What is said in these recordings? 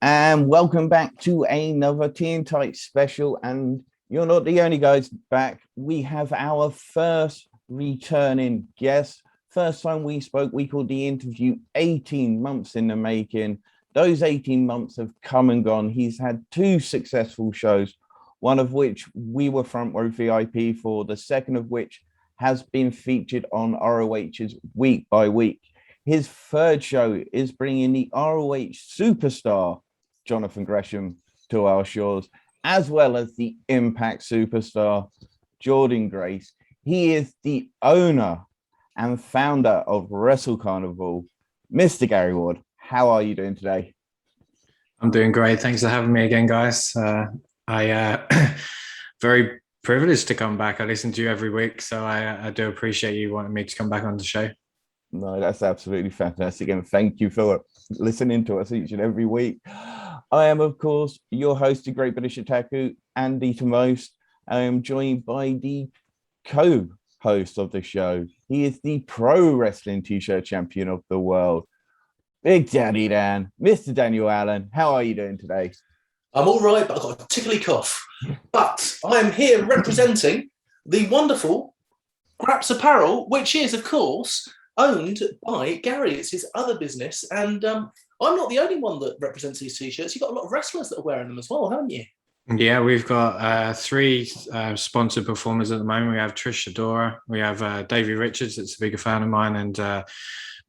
And welcome back to another Teen Tights special. And you're not the only guys back. We have our first returning guest. First time we spoke, we called the interview 18 months in the making. Those 18 months have come and gone. He's had two successful shows, one of which we were front row VIP for, the second of which has been featured on ROH's week by week. His third show is bringing the ROH superstar, Jonathan Gresham, to our shores, as well as the Impact superstar, Jordynee. He is the owner and founder of Wrestle Carnival. Mr. Gary Ward, how are you doing today? I'm doing great. Thanks for having me again, guys. Very privileged to come back. I listen to you every week, so I do appreciate you wanting me to come back on the show. No, that's absolutely fantastic. And thank you for listening to us each and every week. I am, of course, your host, the Great British Otaku, Andy to most. I am joined by the co-host of the show. He is the pro wrestling t-shirt champion of the world, Big Daddy Dan, Mr. Daniel Allen. How are you doing today? I'm all right, but I've got a tickly cough. But I am here representing the wonderful Graps Apparel, which is, of course, owned by Gary. It's his other business. And I'm not the only one that represents these t-shirts. You've got a lot of wrestlers that are wearing them as well, haven't you? Yeah, we've got three sponsored performers at the moment. We have Trish Adora, we have Davey Richards, that's a bigger fan of mine, and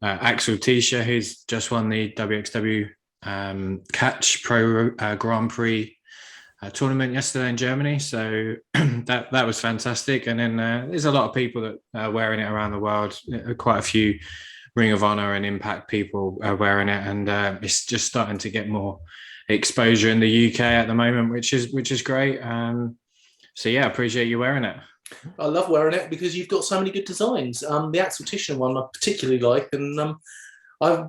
Axel Tisha, who's just won the WXW Catch Pro Grand Prix tournament yesterday in Germany. So that was fantastic. And then there's a lot of people that are wearing it around the world. Quite a few Ring of Honor and Impact people are wearing it, and it's just starting to get more exposure in the UK at the moment, which is great. So yeah, I appreciate you wearing it. I love wearing it because you've got so many good designs. The Axel Tisha one I particularly like, and I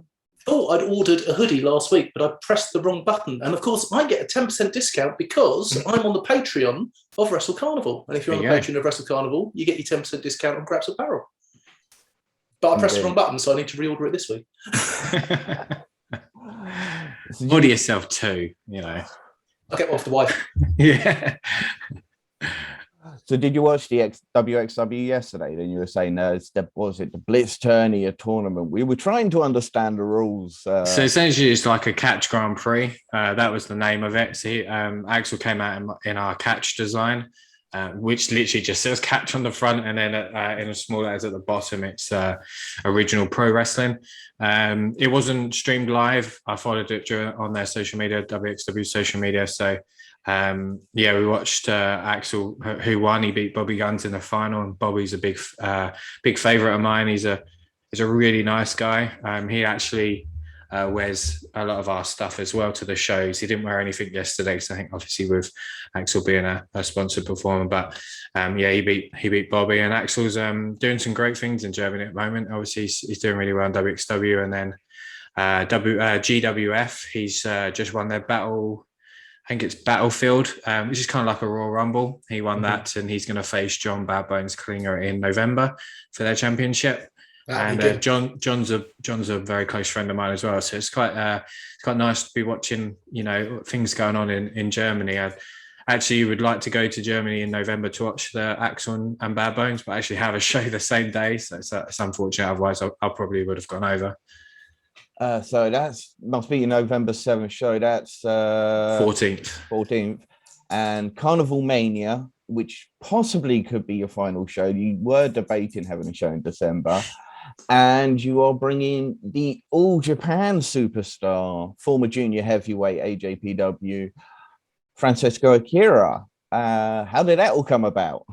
thought I'd ordered a hoodie last week, but I pressed the wrong button. And of course, I get a 10% discount because I'm on the Patreon of Wrestle Carnival. And if you're on the Patreon of Wrestle Carnival, you get your 10% discount on Graps Apparel. But I pressed the wrong button, so I need to reorder it this week. Order yourself two, I'll get one off the wife. Yeah. So did you watch the WXW yesterday? Then you were saying, was it the Blitz tourney, a tournament? We were trying to understand the rules. So essentially it's like a catch Grand Prix. That was the name of it. So Axel came out in our catch design, which literally just says catch on the front, and then in a small letters at the bottom, it's original pro wrestling. It wasn't streamed live. I followed it on their social media, WXW social media. So we watched Axel, who won. He beat Bobby Guns in the final, and Bobby's a big favorite of mine. He's a really nice guy. He actually wears a lot of our stuff as well to the shows. He didn't wear anything yesterday, so I think obviously with Axel being a sponsored performer, but he beat Bobby, and Axel's doing some great things in Germany at the moment. Obviously he's doing really well in WXW, and then GWF, he's just won their battle. I think it's Battlefield, which is kind of like a Royal Rumble. He won that, and he's going to face John Bad Bones Klinger in November for their championship. And John's a very close friend of mine as well, so it's quite nice to be watching things going on in Germany. I actually would like to go to Germany in November to watch the Axel and Bad Bones, but actually have a show the same day, so it's unfortunate. Otherwise, I probably would have gone over. So that's must be your November 7th show. That's 14th, and Carnival Mania, which possibly could be your final show. You were debating having a show in December, and you are bringing the All Japan superstar, former junior heavyweight AJPW, Francesco Akira. How did that all come about?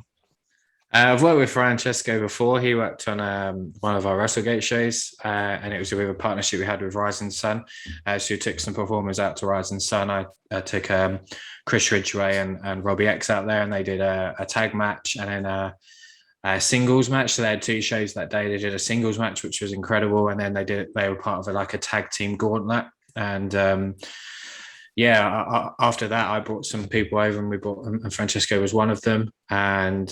I've worked with Francesco before. He worked on one of our WrestleGate shows, and it was with a partnership we had with Rising Sun. So we took some performers out to Rising Sun. I took Chris Ridgway and Robbie X out there, and they did a tag match and then a singles match. So they had two shows that day. They did a singles match, which was incredible, and then they were part of a tag team gauntlet. And after that, I brought some people over, and Francesco was one of them, and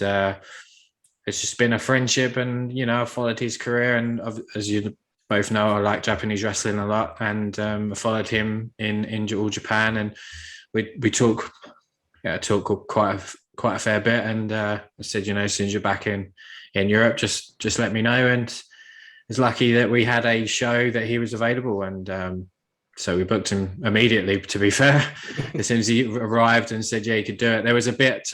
it's just been a friendship, and I followed his career, and as you both know I like Japanese wrestling a lot, and followed him in all Japan, and we talk quite a fair bit. And I said, as soon as you're back in Europe, just let me know. And it's lucky that we had a show that he was available, and so we booked him immediately. To be fair, as soon as he arrived and said, yeah, he could do it. There was a bit.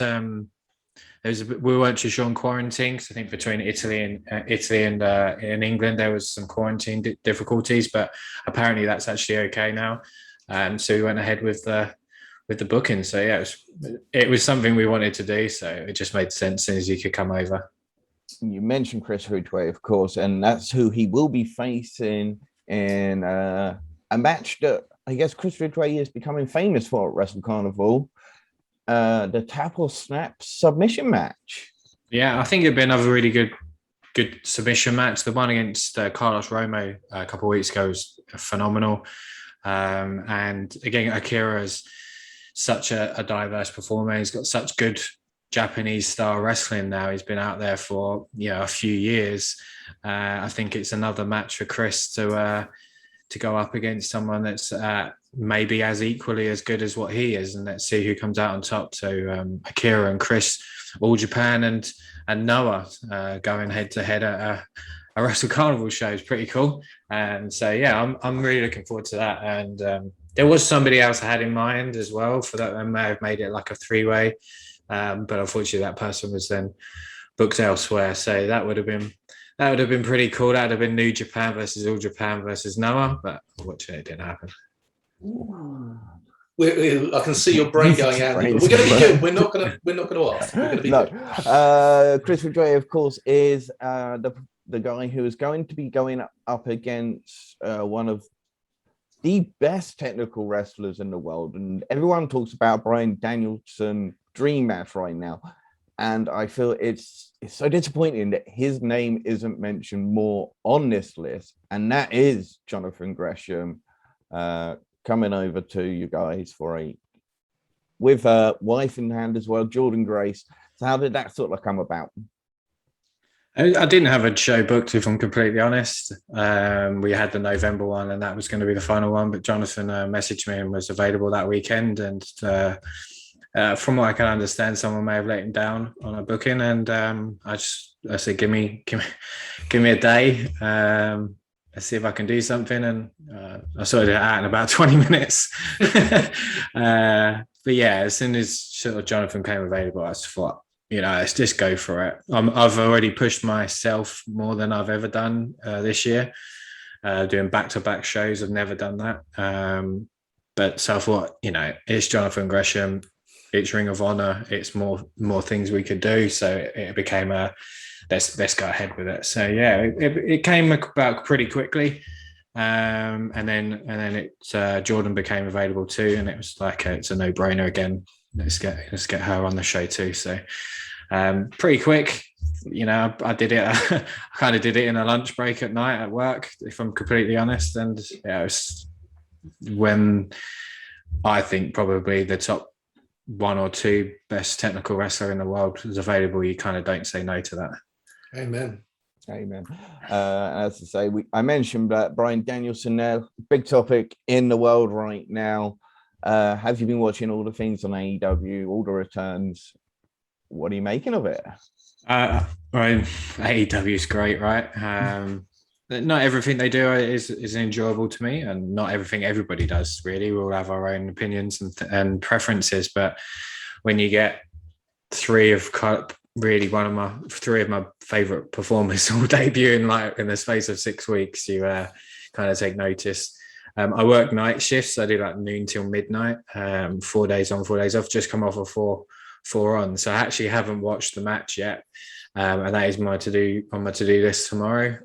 We weren't too sure on quarantine, because I think between Italy and in England there was some quarantine difficulties, but apparently that's actually okay now. So we went ahead with the booking. So yeah, it was something we wanted to do. So it just made sense as soon as you could come over. You mentioned Chris Ridgway, of course, and that's who he will be facing in a match that I guess Chris Ridgway is becoming famous for at Wrestle Carnival. The tap or snap submission match. Yeah, I think it'd be another really good submission match. The one against Carlos Romo a couple of weeks ago was phenomenal. And again, Akira is such a diverse performer. He's got such good Japanese style wrestling now. He's been out there for a few years. I think it's another match for Chris to go up against someone that's maybe as equally as good as what he is, and let's see who comes out on top. So Akira and Chris, All Japan and Noah going head to head at a Wrestle Carnival show is pretty cool. And so yeah, I'm really looking forward to that. And there was somebody else I had in mind as well for that. I may have made it like a 3-way, but unfortunately that person was then booked elsewhere. So that would have been pretty cool. That would have been New Japan versus All Japan versus Noah, but unfortunately it didn't happen. I can see your brain going out. We're going to be good. We're not going to ask. We're going to be good. Chris Ridgway, of course, is the guy who is going to be going up against one of the best technical wrestlers in the world, and everyone talks about Bryan Danielson dream match right now. And I feel it's so disappointing that his name isn't mentioned more on this list, and that is Jonathan Gresham coming over to you guys with a wife in hand as well, Jordan Grace. So how did that sort of come about? I didn't have a show booked, if I'm completely honest. We had the November one, and that was going to be the final one, but Jonathan messaged me and was available that weekend. And from what I can understand, someone may have let him down on a booking, and I said, give me a day. Let's see if I can do something. And I sorted it out in about 20 minutes. But yeah, as soon as sort of Jonathan came available, I just thought, let's just go for it. I've already pushed myself more than I've ever done this year, doing back-to-back shows. I've never done that. But so I thought, it's Jonathan Gresham, it's Ring of Honor, it's more things we could do. So it became let's go ahead with it. So yeah, it came about pretty quickly, and then Jordan became available too, and it was like it's a no-brainer again. Let's get her on the show too. So pretty quick, I did it. I kind of did it in a lunch break at night at work, if I'm completely honest. And yeah, it was when I think probably the top 1 or 2 best technical wrestler in the world is available. You kind of don't say no to that. Amen. As I say, I mentioned that Bryan Danielson there, big topic in the world right now. Have you been watching all the things on AEW, all the returns? What are you making of it? AEW is great, right? Not everything they do is enjoyable to me, and not everything everybody does, really. We all have our own opinions and preferences, but when you get 3 of my favorite performers all debuting like in the space of 6 weeks, you kind of take notice. I work night shifts. I do like noon till midnight, 4 days on, 4 days off, just come off of four on. So I actually haven't watched the match yet. And that is on my to-do list tomorrow.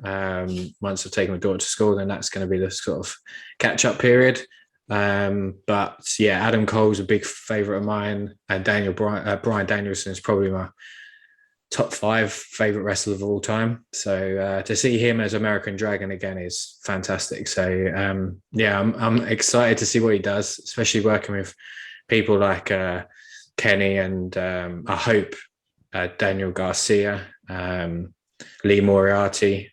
Once I've taken my daughter to school, then that's going to be the sort of catch-up period. But yeah, Adam Cole's a big favourite of mine, and Bryan Danielson is probably my top 5 favourite wrestler of all time. So to see him as American Dragon again is fantastic. So yeah, I'm excited to see what he does, especially working with people like Kenny and I hope Daniel Garcia, Lee Moriarty,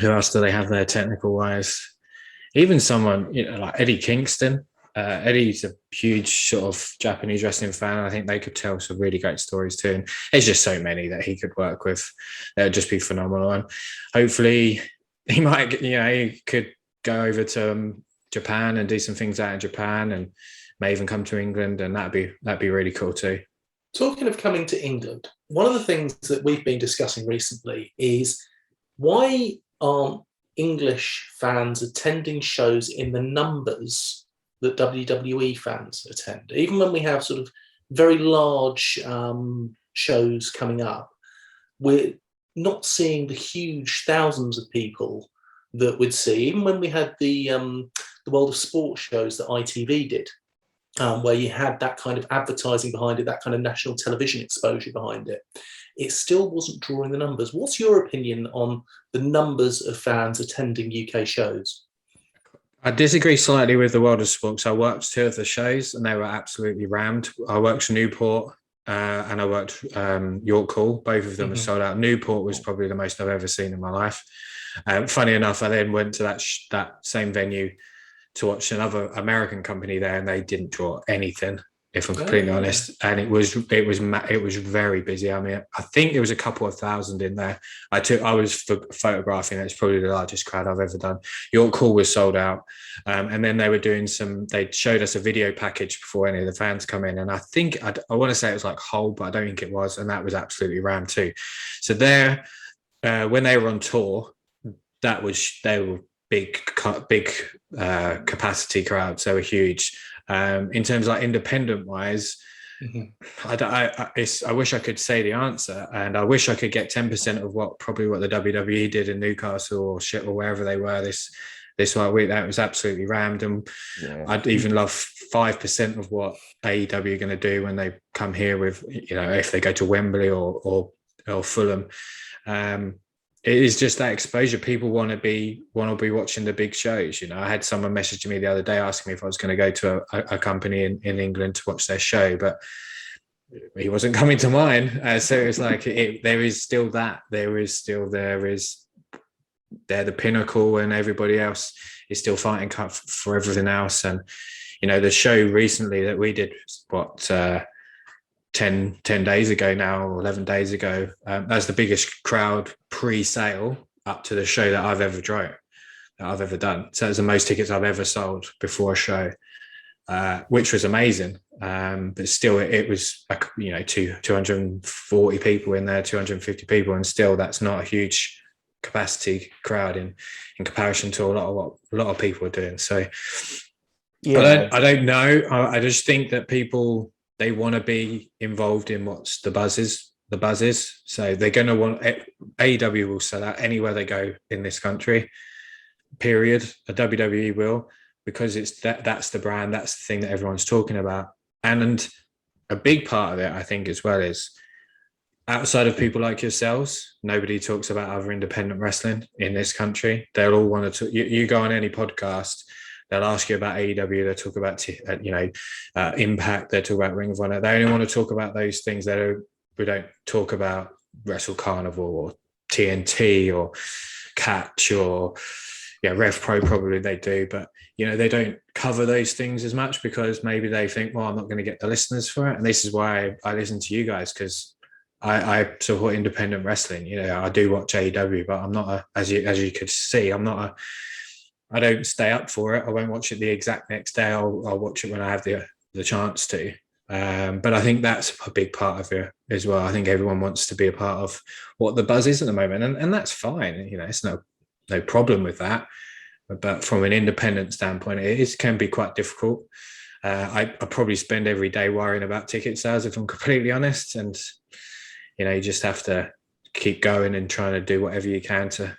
Who else do they have there technical wise? Even someone, like Eddie Kingston. Eddie's a huge sort of Japanese wrestling fan. I think they could tell some really great stories too. And there's just so many that he could work with. That would just be phenomenal. And hopefully he might, he could go over to Japan and do some things out in Japan, and may even come to England, and that'd be really cool too. Talking of coming to England, one of the things that we've been discussing recently is why aren't English fans attending shows in the numbers that WWE fans attend? Even when we have sort of very large shows coming up, we're not seeing the huge thousands of people that we'd see. Even when we had the World of Sport shows that ITV did, where you had that kind of advertising behind it, that kind of national television exposure behind it, it still wasn't drawing the numbers. What's your opinion on the numbers of fans attending UK shows? I disagree slightly with the World of Sport. I worked 2 of the shows and they were absolutely rammed. I worked Newport and I worked York Hall. Both of them were sold out. Newport was probably the most I've ever seen in my life. Funny enough, I then went to that same venue to watch another American company there, and they didn't draw anything, if I'm completely honest. And it was very busy. I mean, I think there was a couple of thousand in there. I was photographing. It's probably the largest crowd I've ever done. York Hall was sold out, and then they were doing they showed us a video package before any of the fans come in, and I think I want to say it was like Hull, but I don't think it was, and that was absolutely rammed too. So there, when they were on tour, they were big capacity crowds. They were huge. In terms of like independent wise, I wish I could say the answer, and I wish I could get 10% of what the WWE did in Newcastle or wherever they were this week. That was absolutely rammed, and I'd even love 5% of what AEW are going to do when they come here with, if they go to Wembley or Fulham. It is just that exposure. People want to be watching the big shows. I had someone messaging me the other day asking me if I was going to go to a company in England to watch their show, but he wasn't coming to mine. So it's like there is still that. They're the pinnacle, and everybody else is still fighting for everything else. And the show recently that we did, 10 days ago now, or 11 days ago, that's the biggest crowd pre-sale up to the show that I've ever done. So it's the most tickets I've ever sold before a show, which was amazing. But still, it was 240 people in there, 250 people, and still that's not a huge capacity crowd in comparison to a lot of people are doing. So I don't know. I just think that people, they want to be involved in what's the buzz is. So they're going to want, AEW will sell out anywhere they go in this country, period. A WWE will, because that's the brand, that's the thing that everyone's talking about. And a big part of it, I think, as well, is outside of people like yourselves, nobody talks about other independent wrestling in this country. They'll all want to, you go on any podcast, they'll ask you about AEW. They'll talk about, Impact. They'll talk about Ring of Honor. They only want to talk about those things. We don't talk about Wrestle Carnival or TNT or Catch or Rev Pro. Probably they do, but they don't cover those things as much because maybe they think, well, I'm not going to get the listeners for it. And this is why I listen to you guys, because I support independent wrestling. I do watch AEW, but I'm not as you could see, I don't stay up for it. I won't watch it the exact next day. I'll watch it when I have the chance to. But I think that's a big part of it as well. I think everyone wants to be a part of what the buzz is at the moment, and that's fine. It's no problem with that. But from an independent standpoint, can be quite difficult. I probably spend every day worrying about ticket sales, if I'm completely honest. And you just have to keep going and trying to do whatever you can to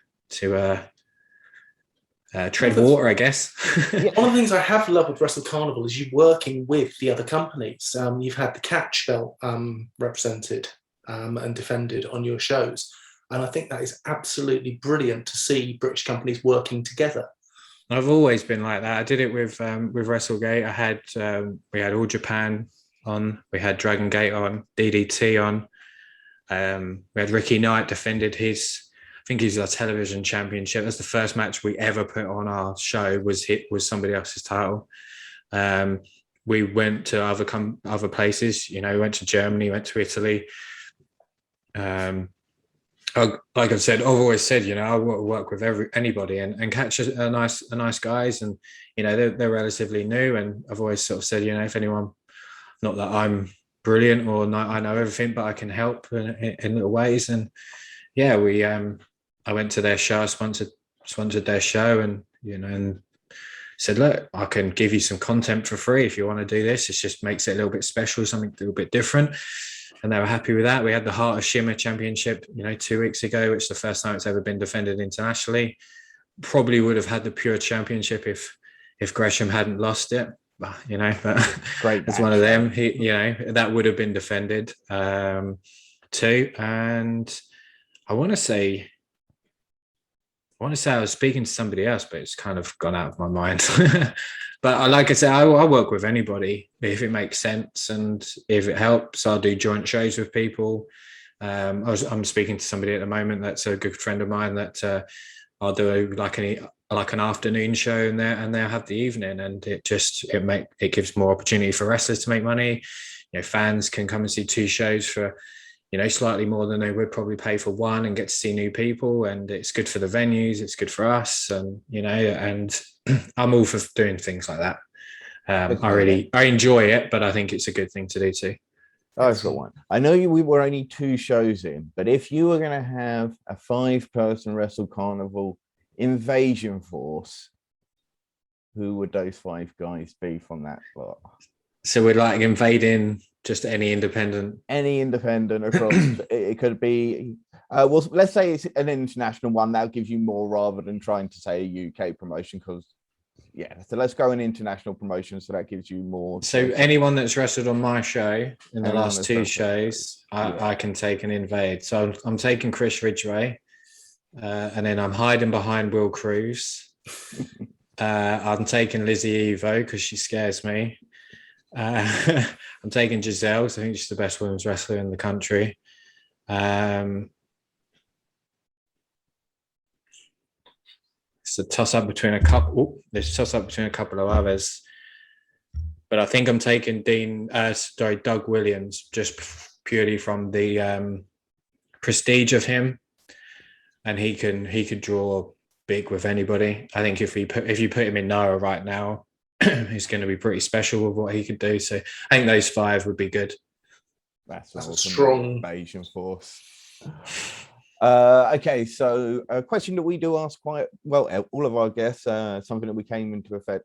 tread water, I guess. One of the things I have loved with Wrestle Carnival is you working with the other companies. You've had the Catch belt represented and defended on your shows, and I think that is absolutely brilliant to see British companies working together. I've always been like that. I did it with WrestleGate. We had All Japan on, we had Dragon Gate on, DDT on. We had Ricky Knight defended his think he's our television championship. That's the first match we ever put on our show was somebody else's title. We went to other places, we went to Germany, went to Italy. Like I've said, I've always said, I work with anybody and catch a nice guys, and they're relatively new, and I've always sort of said, if anyone, not that I'm brilliant or not, I know everything, but I can help in little ways. And yeah, I went to their show, sponsored their show, and and said, look, I can give you some content for free if you want to do this. It just makes it a little bit special, something a little bit different. And they were happy with that. We had the Heart of Shimmer Championship, 2 weeks ago, which is the first time it's ever been defended internationally. Probably would have had the Pure Championship if Gresham hadn't lost it. But Great it's one of them. That would have been defended too. And I want to say I was speaking to somebody else, but it's kind of gone out of my mind. But like I said, I work with anybody if it makes sense and if it helps. I'll do joint shows with people. I'm speaking to somebody at the moment that's a good friend of mine that I'll do like an afternoon show and they'll have the evening, and it gives more opportunity for wrestlers to make money. Fans can come and see 2 shows for slightly more than they would probably pay for one, and get to see new people, and it's good for the venues, it's good for us, and and I'm all for doing things like that. I enjoy it, but I think it's a good thing to do too. I've got one. I know we were only 2 shows in, but if you were going to have a 5-person Wrestle Carnival invasion force, who would those 5 guys be from that plot? So we're like invading just any independent across. It could be well, let's say it's an international one. That gives you more rather than trying to say a UK promotion, because so let's go an international promotion, so that gives you more. So anyone that's wrestled on my show in the last 2 shows, I can take and invade. So I'm taking Chris Ridgway, and then I'm hiding behind Will Cruz. I'm taking Lizzie Evo because she scares me. I'm taking Giselle, so I think she's the best women's wrestler in the country. It's a toss-up between a couple. There's a toss-up between a couple of others, but I think I'm taking Doug Williams, just purely from the prestige of him, and he could draw big with anybody. I think if you put him in Noah right now, he's going to be pretty special with what he could do. So I think those 5 would be good. That's a strong invasion force. Okay, so a question that we do ask quite well, all of our guests, something that we came into effect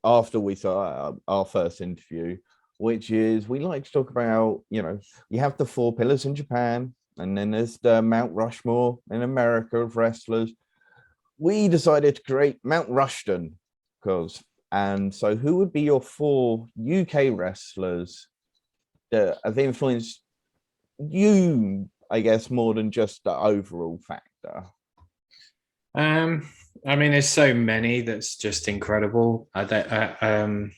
after we saw our first interview, which is we like to talk about, you have the 4 pillars in Japan, and then there's the Mount Rushmore in America of wrestlers. We decided to create Mount Rushton, and so who would be your 4 UK wrestlers that have influenced you, I guess, more than just the overall factor? I mean, there's so many that's just incredible. I think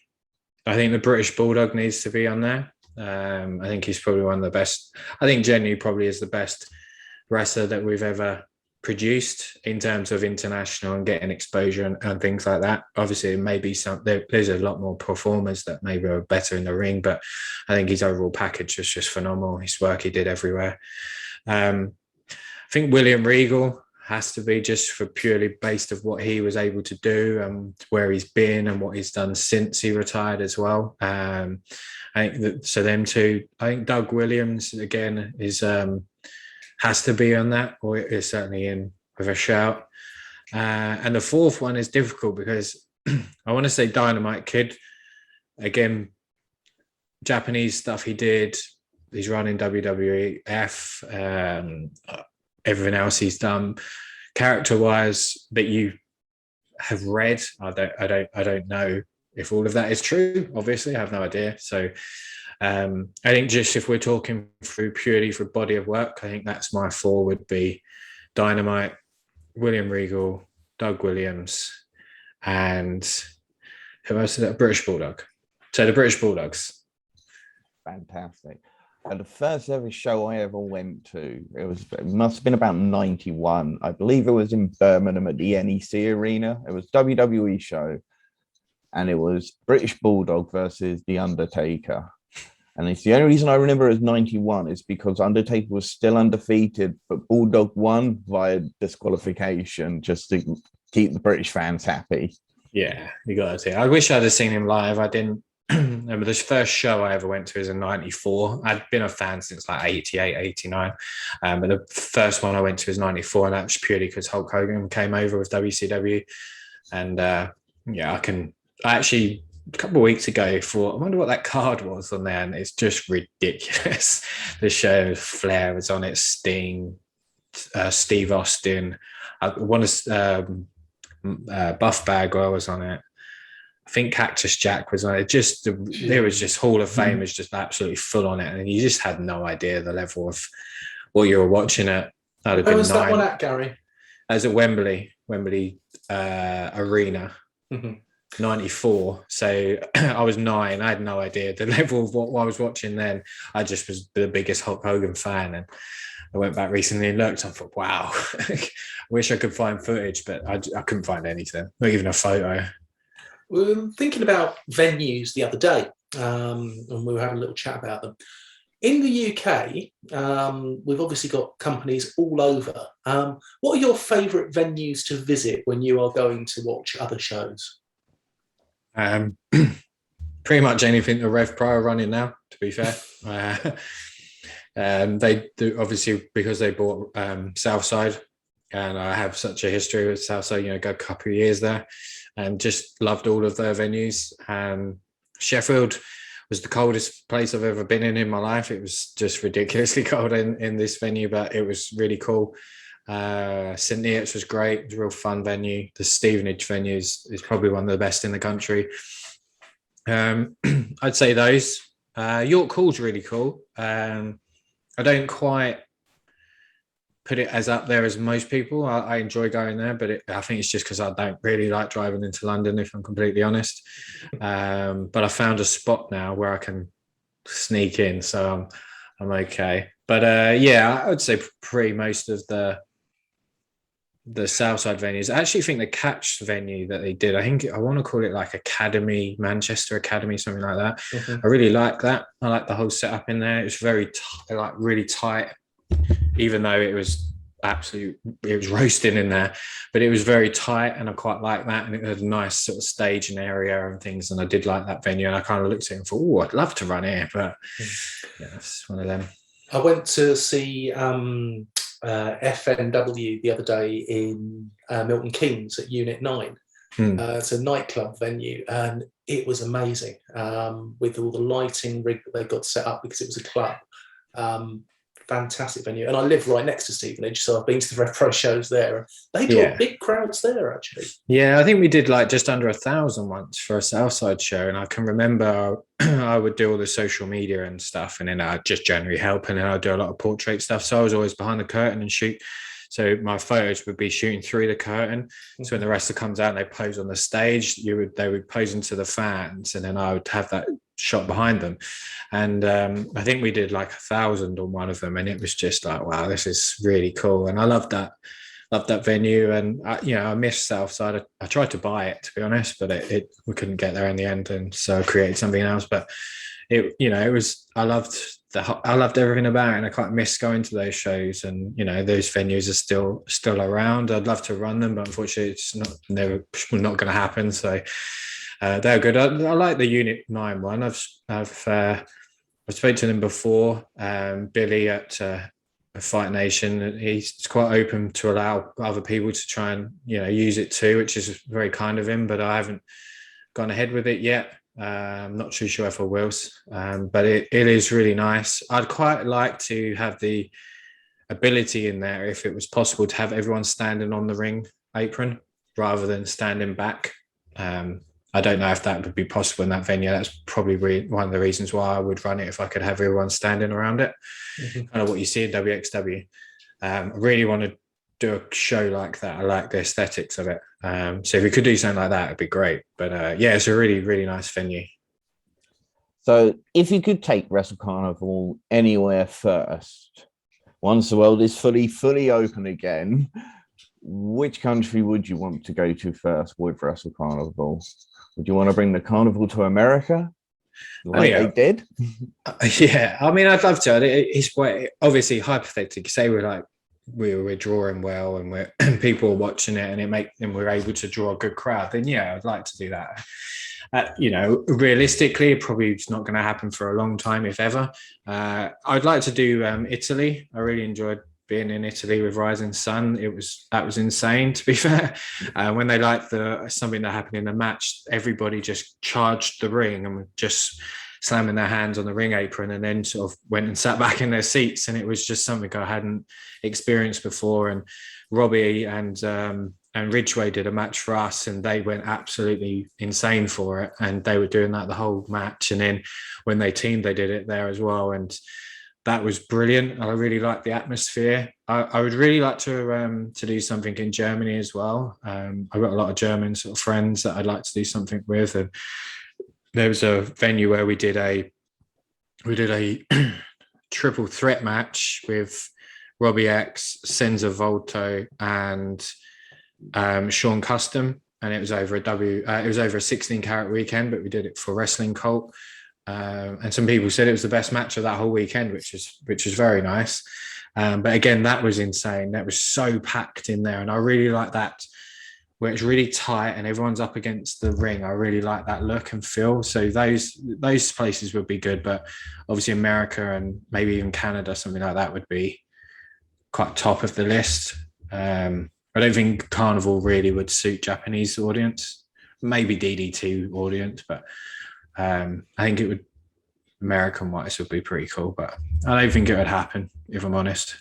the British Bulldog needs to be on there. I think he's probably one of the best. I think Jordynee probably is the best wrestler that we've ever produced in terms of international and getting exposure and things like that. Obviously, maybe there's a lot more performers that maybe are better in the ring, but I think his overall package was just phenomenal. His work he did everywhere. I think William Regal has to be, just for purely based of what he was able to do and where he's been and what he's done since he retired as well. I think so them 2. I think Doug Williams again has to be on that, or is certainly in with a shout. And the 4th one is difficult because I want to say Dynamite Kid. Again, Japanese stuff he did. He's running WWF, everything else he's done. Character-wise, that you have read, I don't know if all of that is true. Obviously, I have no idea. So I think just if we're talking through purely for body of work, I think that's my 4 would be Dynamite, William Regal, Doug Williams, and who else is that? British Bulldog. So the British Bulldogs. Fantastic. at the first ever show I ever went to. It must have been about 91. I believe it was in Birmingham at the NEC Arena. It was WWE show, and it was British Bulldog versus The Undertaker. And it's the only reason I remember it as 91 is because Undertaker was still undefeated, but Bulldog won via disqualification just to keep the British fans happy. Yeah, you got to see. I wish I'd have seen him live. I didn't. Remember, this first show I ever went to was in 94. I'd been a fan since like 88, 89. But the first one I went to was 94, and that was purely because Hulk Hogan came over with WCW. And yeah, I actually, a couple of weeks ago, thought, I wonder what that card was on there. And it's just ridiculous. The show, Flair was on it, Sting, Steve Austin. I want to, Buff Bagwell was on it. I think Cactus Jack was on it. There was just Hall of Fame was just absolutely full on it, and you just had no idea the level of what you were watching at. Where was that one at, Gary? As at Wembley Arena, 94. So I was 9. I had no idea the level of what I was watching then. I just was the biggest Hulk Hogan fan, and I went back recently and looked. And I thought, wow, I wish I could find footage, but I couldn't find anything, not even a photo. We were thinking about venues the other day, and we were having a little chat about them. In the UK, we've obviously got companies all over. What are your favourite venues to visit when you are going to watch other shows? Pretty much anything the Rev Pro are running now, to be fair. They do, obviously, because they bought Southside, and I have such a history with Southside, go a couple of years there, and just loved all of their venues. Sheffield was the coldest place I've ever been in my life. It was just ridiculously cold in this venue, but it was really cool. St Neots was great. It was a real fun venue. The Stevenage venue is probably one of the best in the country. I'd say those. York Hall's really cool. I don't quite put it as up there as most people. I enjoy going there, but I think it's just because I don't really like driving into London, if I'm completely honest. But I found a spot now where I can sneak in, so I'm okay. But yeah, I would say pretty most of the Southside venues. I actually think the Catch venue that they did, I want to call it like Academy, Manchester Academy, something like that. I really like that. I like the whole setup in there. It was very really tight, even though it was roasting in there, but it was very tight, and I quite like that. And it had a nice sort of staging area and things, and I did like that venue. And I kind of looked at it and thought, oh, I'd love to run here, but yeah, it's one of them. I went to see FNW the other day in Milton Keynes at Unit 9. It's a nightclub venue, and it was amazing with all the lighting rig that they got set up because it was a club. Fantastic venue, and I live right next to Stevenage, so I've been to the Rev Pro shows there. They draw big crowds there, actually. Yeah, I think we did like just under 1,000 once for a Southside show, and I can remember I would do all the social media and stuff, and then I'd just generally help, and then I'd do a lot of portrait stuff. So I was always behind the curtain and shoot. So my photos would be shooting through the curtain. So when the wrestler comes out and they pose on the stage, they would pose into the fans, and then I would have that shot behind them. And I think we did like 1,000 on one of them, and it was just like, wow, this is really cool. And I loved that venue. And I missed Southside. I tried to buy it, to be honest, but we couldn't get there in the end, and so I created something else. But it was, I loved everything about it, and I quite miss going to those shows. And those venues are still around. I'd love to run them, but unfortunately it's not going to happen. So they're good. I like the Unit 9 one. I've spoken to them before. Billy at Fight Nation, he's quite open to allow other people to try and use it too, which is very kind of him. But I haven't gone ahead with it yet. I'm not too sure if I will, but it is really nice. I'd quite like to have the ability in there, if it was possible, to have everyone standing on the ring apron rather than standing back. I don't know if that would be possible in that venue. That's probably one of the reasons why I would run it, if I could have everyone standing around it. Kind of what you see in WXW. I really want to do a show like that. I like the aesthetics of it. So if we could do something like that, it'd be great. But yeah, it's a really, really nice venue. So if you could take Wrestle Carnival anywhere first, once the world is fully open again, which country would you want to go to first with Wrestle Carnival? Would you want to bring the carnival to America, like they did? Yeah, I mean, I'd love to. It's obviously hypothetically, say we're drawing well and people are watching it and we're able to draw a good crowd. Then yeah, I'd like to do that. Realistically, probably it's not going to happen for a long time, if ever. I'd like to do Italy. I really enjoyed being in Italy with Rising Sun. That was insane, to be fair. When they liked something that happened in the match, everybody just charged the ring and were just slamming their hands on the ring apron, and then sort of went and sat back in their seats. And it was just something I hadn't experienced before. And Robbie and Ridgway did a match for us, and they went absolutely insane for it. And they were doing that the whole match. And then when they teamed, they did it there as well. And that was brilliant. I really liked the atmosphere. I would really like to do something in Germany as well. I've got a lot of German sort of friends that I'd like to do something with. And there was a venue where we did a triple threat match with Robbie X, Senza Volto, and Sean Custom, and it was over a 16 carat weekend, but we did it for Wrestling Cult. And some people said it was the best match of that whole weekend, which is very nice. But again, that was insane. That was so packed in there, and I really like that where it's really tight and everyone's up against the ring. I really like that look and feel. So those places would be good, but obviously America and maybe even Canada, something like that would be quite top of the list. I don't think Carnival really would suit Japanese audience, maybe DDT audience, but I think it would, American wise would be pretty cool, but I don't think it would happen, if I'm honest.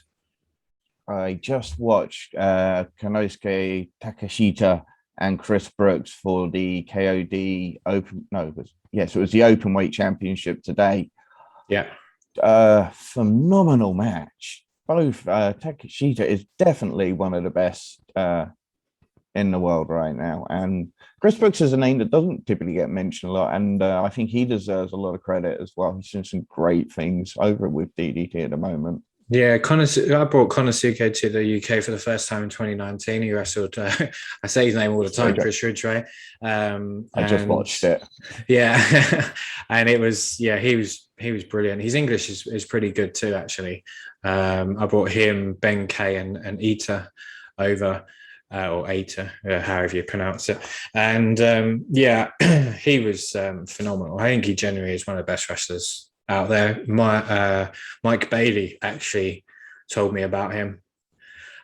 I just watched Konosuke Takeshita and Chris Brooks for the KOD Open. No, it was the Open Weight Championship today. Yeah. Phenomenal match. Both Takeshita is definitely one of the best in the world right now. And Chris Brooks is a name that doesn't typically get mentioned a lot. And I think he deserves a lot of credit as well. He's doing some great things over with DDT at the moment. Yeah, I brought Konosuke to the UK for the first time in 2019. He wrestled, I say his name all the time, Chris Ridgway. I just watched it. Yeah, and it was, he was brilliant. His English is pretty good too, actually. I brought him, Ben Kay and Ita over, or Ata, however you pronounce it. And he was phenomenal. I think he generally is one of the best wrestlers out there. Mike Bailey actually told me about him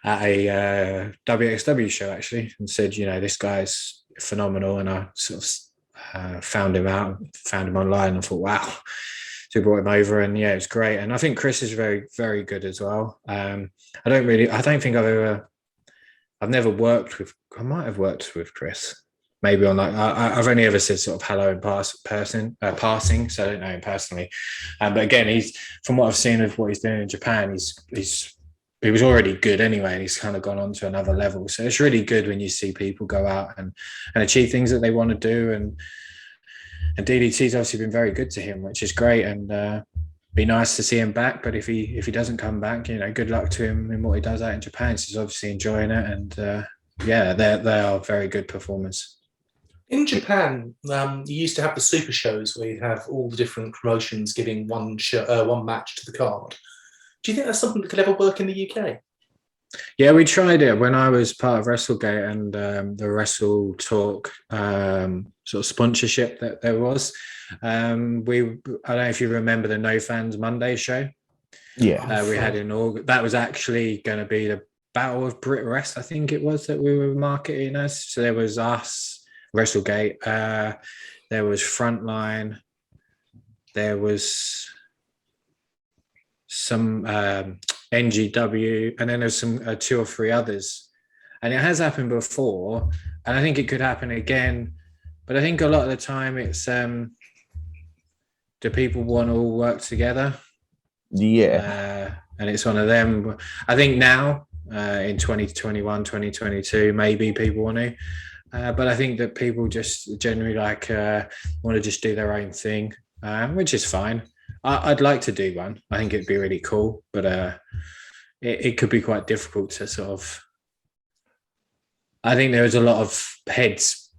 at a WXW show, actually, and said, this guy's phenomenal. And I sort of found him online and thought, wow. So we brought him over, and it was great. And I think Chris is very, very good as well. I don't think I've never worked with, I might have worked with Chris. Maybe on I've only ever said sort of hello in passing, so I don't know him personally. But again, he's, from what I've seen of what he's doing in Japan, he was already good anyway, and he's kind of gone on to another level. So it's really good when you see people go out and achieve things that they want to do. And DDT's obviously been very good to him, which is great. And be nice to see him back. But if he doesn't come back, good luck to him in what he does out in Japan. He's obviously enjoying it, and they are very good performers. In Japan, you used to have the super shows where you have all the different promotions giving one match to the card. Do you think that's something that could ever work in the UK? Yeah, we tried it when I was part of WrestleGate and the Wrestle Talk sort of sponsorship that there was. I don't know if you remember the No Fans Monday show. Yeah. We had in August. That was actually going to be the Battle of Brit Wrest, I think it was, that we were marketing as. So there was us, WrestleGate, there was Frontline, there was some NGW, and then there's some 2 or 3 others. And it has happened before, and I think it could happen again. But I think a lot of the time it's do people want to all work together? Yeah. And it's one of them. I think now in 2021, 2022, maybe people want to. But I think that people just generally want to just do their own thing. which is fine. I'd like to do one. I think it'd be really cool, but it could be quite difficult to sort of. I think there's a lot of heads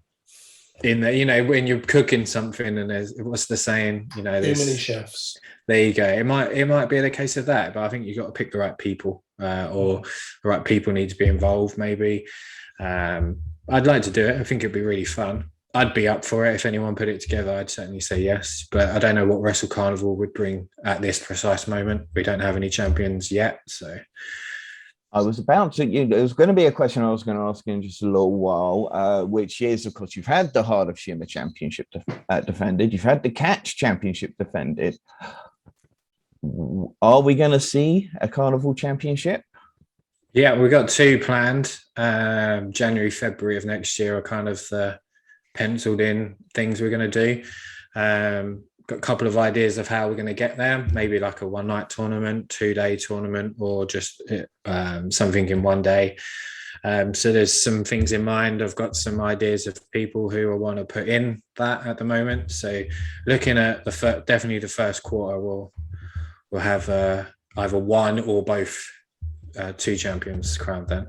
in there. You know, when you're cooking something, and there's what's the saying? You know, Too there's many chefs. there you go. It might be the case of that, but I think you've got to pick the right people, or the right people need to be involved. Maybe I'd like to do it. I think it'd be really fun. I'd be up for it if anyone put it together. I'd certainly say yes, but I don't know what Wrestle Carnival would bring at this precise moment. We don't have any champions yet, so. I was about to, there was going to be a question I was going to ask in just a little while, which is, of course, you've had the Heart of Shimmer Championship defended. You've had the Catch Championship defended. Are we going to see a Carnival Championship? Yeah, we've got two planned. January, February of next year are kind of the penciled in things we're going to do. Got a couple of ideas of how we're going to get there. Maybe like a one-night tournament, 2-day tournament, or just something in one day. So there's some things in mind. I've got some ideas of people who I want to put in that at the moment. So looking at definitely the first quarter, we'll have either one or both two champions crowned then.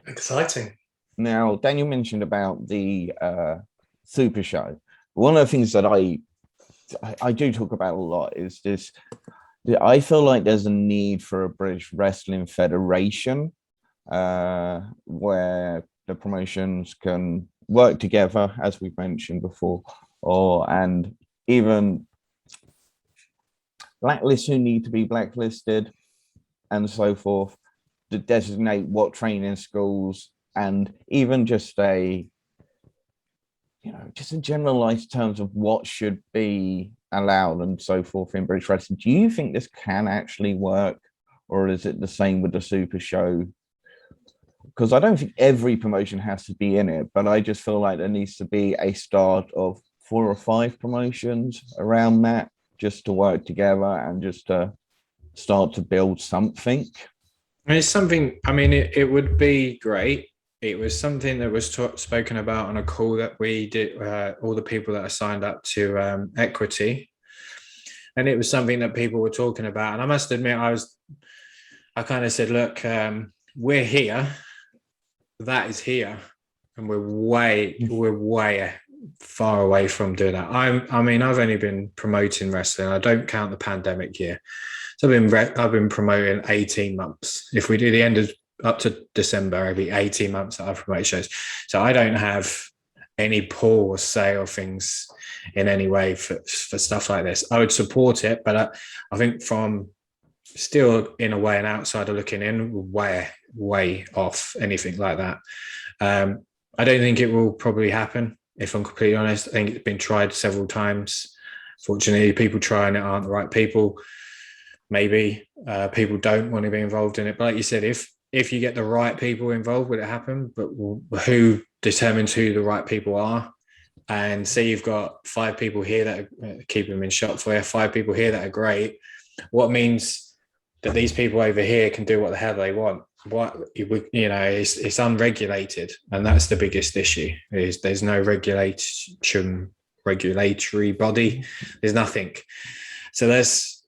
Exciting. Now, Daniel mentioned about the Super Show. One of the things that I do talk about a lot is this. I feel like there's a need for a British Wrestling Federation where the promotions can work together, as we've mentioned before, and even blacklist who need to be blacklisted and so forth, to designate what training schools, and even just just in generalized terms of what should be allowed and so forth in British wrestling. Do you think this can actually work, or is it the same with the Super Show? Because I don't think every promotion has to be in it, but I just feel like there needs to be a start of 4 or 5 promotions around that, just to work together and just to start to build something. It's something, I mean, it would be great. It was something that was spoken about on a call that we did, all the people that are signed up to Equity. And it was something that people were talking about. And I must admit, I kind of said, look, we're here, that is here. And we're way far away from doing that. I mean, I've only been promoting wrestling. I don't count the pandemic year. So I've been promoting 18 months. If we do the end of up to December, it'll be 18 months that I've promoted shows. So I don't have any pull or say or things in any way for stuff like this. I would support it, but I think from still in a way an outsider looking in, way off anything like that. I don't think it will probably happen, if I'm completely honest. I think it's been tried several times. Fortunately, people trying it aren't the right people. Maybe people don't want to be involved in it. But like you said, if you get the right people involved, will it happen? But who determines who the right people are? And say you've got 5 people here that are keeping them in shot for you, 5 people here that are great. What means that these people over here can do what the hell they want? It's unregulated, and that's the biggest issue. Is there's no regulatory body. There's nothing. So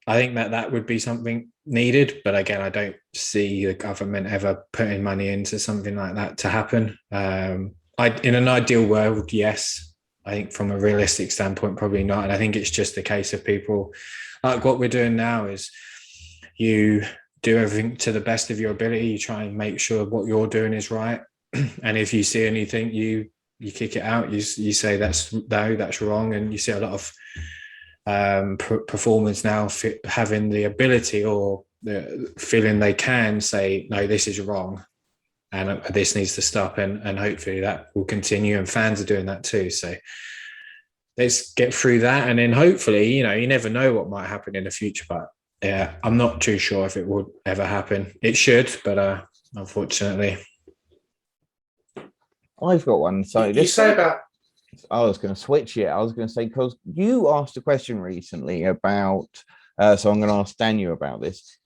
I think that would be something needed. But again, I don't see the government ever putting money into something like that to happen. In an ideal world, yes. I think from a realistic standpoint, probably not. And I think it's just a case of people, like what we're doing now is you do everything to the best of your ability. You try and make sure what you're doing is right. And if you see anything, you kick it out. You say that's wrong. And you see a lot of performers now having the ability or the feeling they can say, no, this is wrong and this needs to stop, and hopefully that will continue, and fans are doing that too. So let's get through that, and then hopefully, you never know what might happen in the future, but yeah, I'm not too sure if it would ever happen. It should, but unfortunately. I've got one. So you say about I was going to switch it. I was going to say, because you asked a question recently about, so I'm going to ask Daniel about this,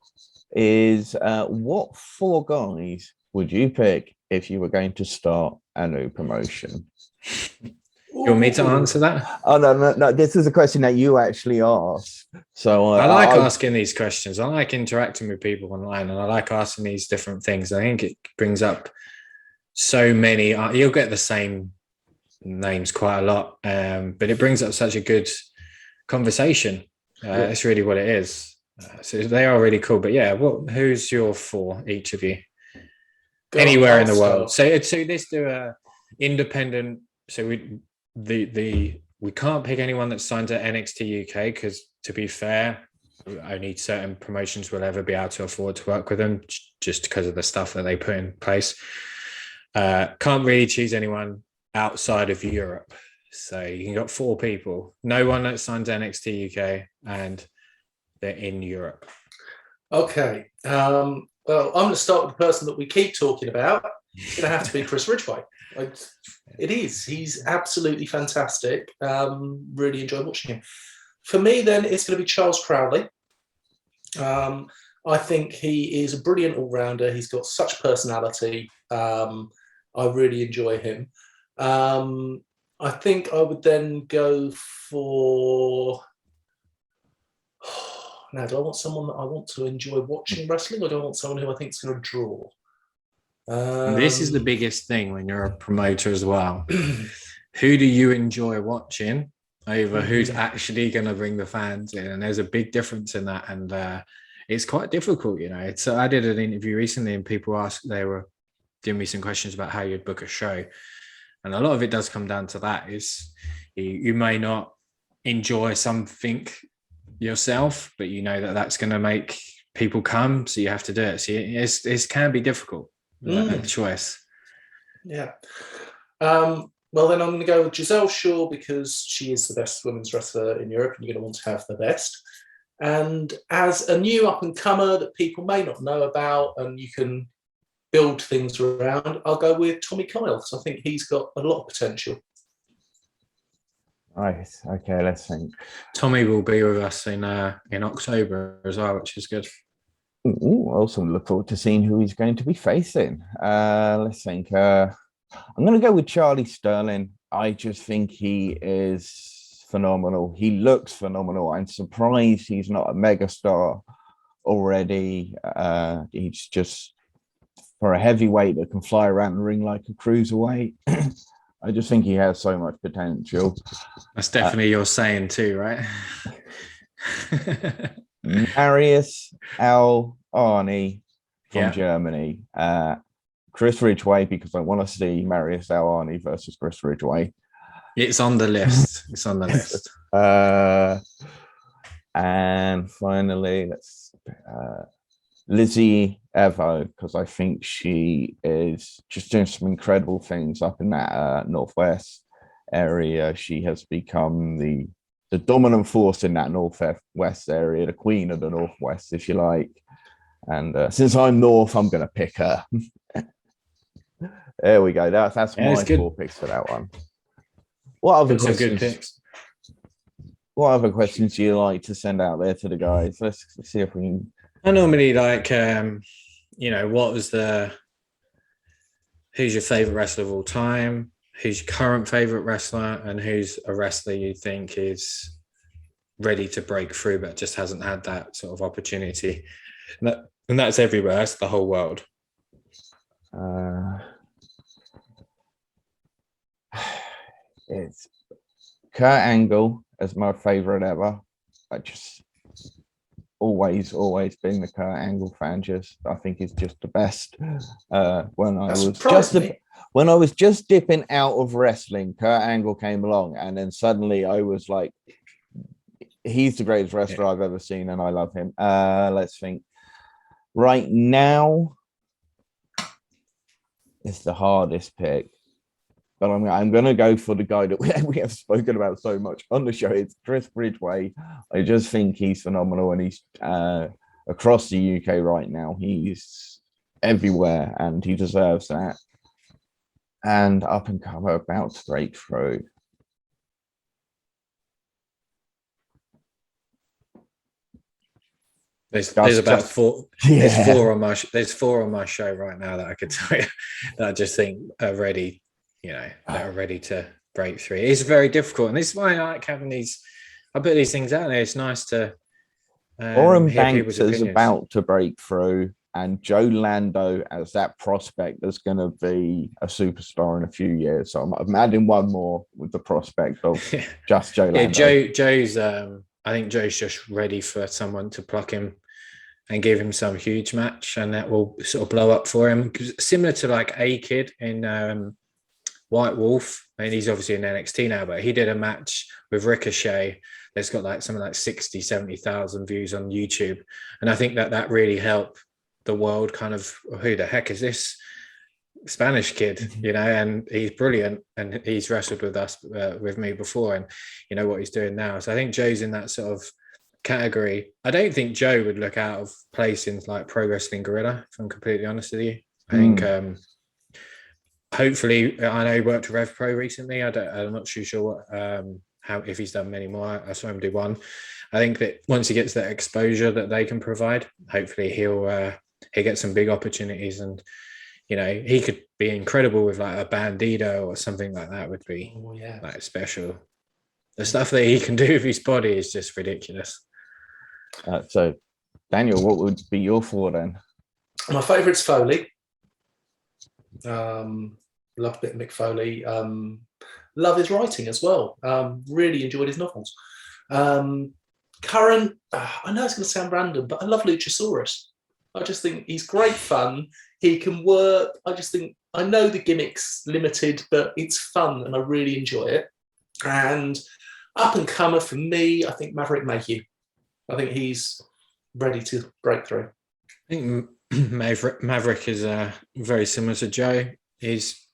is what 4 guys would you pick if you were going to start a new promotion? You want me to answer that? Oh no. This is a question that you actually asked. So I like asking these questions. I like interacting with people online, and I like asking these different things. I think it brings up so many. You'll get the same names quite a lot, but it brings up such a good conversation. That's really what it is. So they are really cool. But yeah, who's your for each of you? Anywhere in the world. So let's do a independent. So we can't pick anyone that's signed to NXT UK because, to be fair, only certain promotions will ever be able to afford to work with them just because of the stuff that they put in place. Can't really choose anyone outside of Europe. So you got 4 people. No one that's signed to NXT UK, and they're in Europe. Okay. Well, I'm going to start with the person that we keep talking about. It's going to have to be Chris Ridgway. It is. He's absolutely fantastic. Really enjoy watching him. For me, then, it's going to be Charles Crowley. I think he is a brilliant all-rounder. He's got such personality. I really enjoy him. I think I would then go for... Now, do I want someone that I want to enjoy watching wrestling, or do I want someone who I think is going to draw? This is the biggest thing when you're a promoter as well. Who do you enjoy watching over who's actually going to bring the fans in? And there's a big difference in that. And it's quite difficult, you know. So I did an interview recently and people asked, they were giving me some questions about how you'd book a show. And a lot of it does come down to that is you may not enjoy something yourself, but you know that that's going to make people come, so you have to do it. So it can be difficult, that choice. Yeah. Well, then I'm going to go with Giselle Shaw because she is the best women's wrestler in Europe and you're going to want to have the best. And as a new up-and-comer that people may not know about and you can build things around, I'll go with Tommy Kyle because I think he's got a lot of potential. Nice. Okay, let's think. Tommy will be with us in October as well, which is good. Ooh, also look forward to seeing who he's going to be facing. Let's think. I'm going to go with Charlie Sterling. I just think he is phenomenal. He looks phenomenal. I'm surprised he's not a megastar already. He's just, for a heavyweight that can fly around the ring like a cruiserweight, I just think he has so much potential. That's definitely your saying too, right? Marius Al-Arni from Germany. Chris Ridgway, because I want to see Marius Al-Arni versus Chris Ridgway. It's on the list. It's on the list. And finally, let's Lizzie Evo, because I think she is just doing some incredible things up in that Northwest area. She has become the dominant force in that Northwest area, the queen of the Northwest, if you like. And since I'm North, I'm going to pick her. There we go. That's my 4 picks for that one. What other questions? What other questions do you like to send out there to the guys? Let's see if we can. I normally like, who's your favorite wrestler of all time? Who's your current favorite wrestler? And who's a wrestler you think is ready to break through, but just hasn't had that sort of opportunity? And that's everywhere. That's the whole world. It's Kurt Angle as my favorite ever. I just always been the Kurt Angle fan. I think he's just the best. When I was just dipping out of wrestling, Kurt Angle came along, and then suddenly I was like, he's the greatest wrestler I've ever seen, and I love him. Let's think. Right now, it's the hardest pick. But I'm going to go for the guy that we have spoken about so much on the show. It's Chris Ridgway. I just think he's phenomenal, and he's across the UK right now. He's everywhere, and he deserves that. And up and comer, about to break through. There's about 4. There's 4 on my. There's 4 on my show right now that I could tell you that I just think are ready. That are ready to breakthrough. It's very difficult, and this is why I like having these. I put these things out there. It's nice to Warren hear Banks people's is opinions. about to break through, and Joe Lando as that prospect that's going to be a superstar in a few years. So I'm adding one more with the prospect of just Joe Lando. Joe's. I think Joe's just ready for someone to pluck him and give him some huge match, and that will sort of blow up for him. Similar to like A-Kid in White Wolf. I mean, he's obviously in NXT now, but he did a match with Ricochet that's got like something like 60, 70,000 views on YouTube. And I think that really helped the world kind of, who the heck is this Spanish kid, you know? And he's brilliant, and he's wrestled with us, with me before, and you know what he's doing now. So I think Joe's in that sort of category. I don't think Joe would look out of place in like Pro Wrestling Guerrilla, if I'm completely honest with you. I think hopefully, I know he worked with Rev Pro recently. I'm not too sure what if he's done many more. I saw him do one. I think that once he gets that exposure that they can provide, hopefully he'll get some big opportunities, and you know, he could be incredible with like a Bandido or something like that. Would be like special. The stuff that he can do with his body is just ridiculous. So, Daniel, what would be your four then? My favourite's Foley. Love a bit of Mick Foley. Love his writing as well. Really enjoyed his novels. Current, I know it's going to sound random, but I love Luchasaurus. I just think he's great fun. He can work. I know the gimmick's limited, but it's fun and I really enjoy it. And up and comer for me, I think Maverick Mayhew. I think he's ready to break through. I think Maverick is very similar to Joe. He's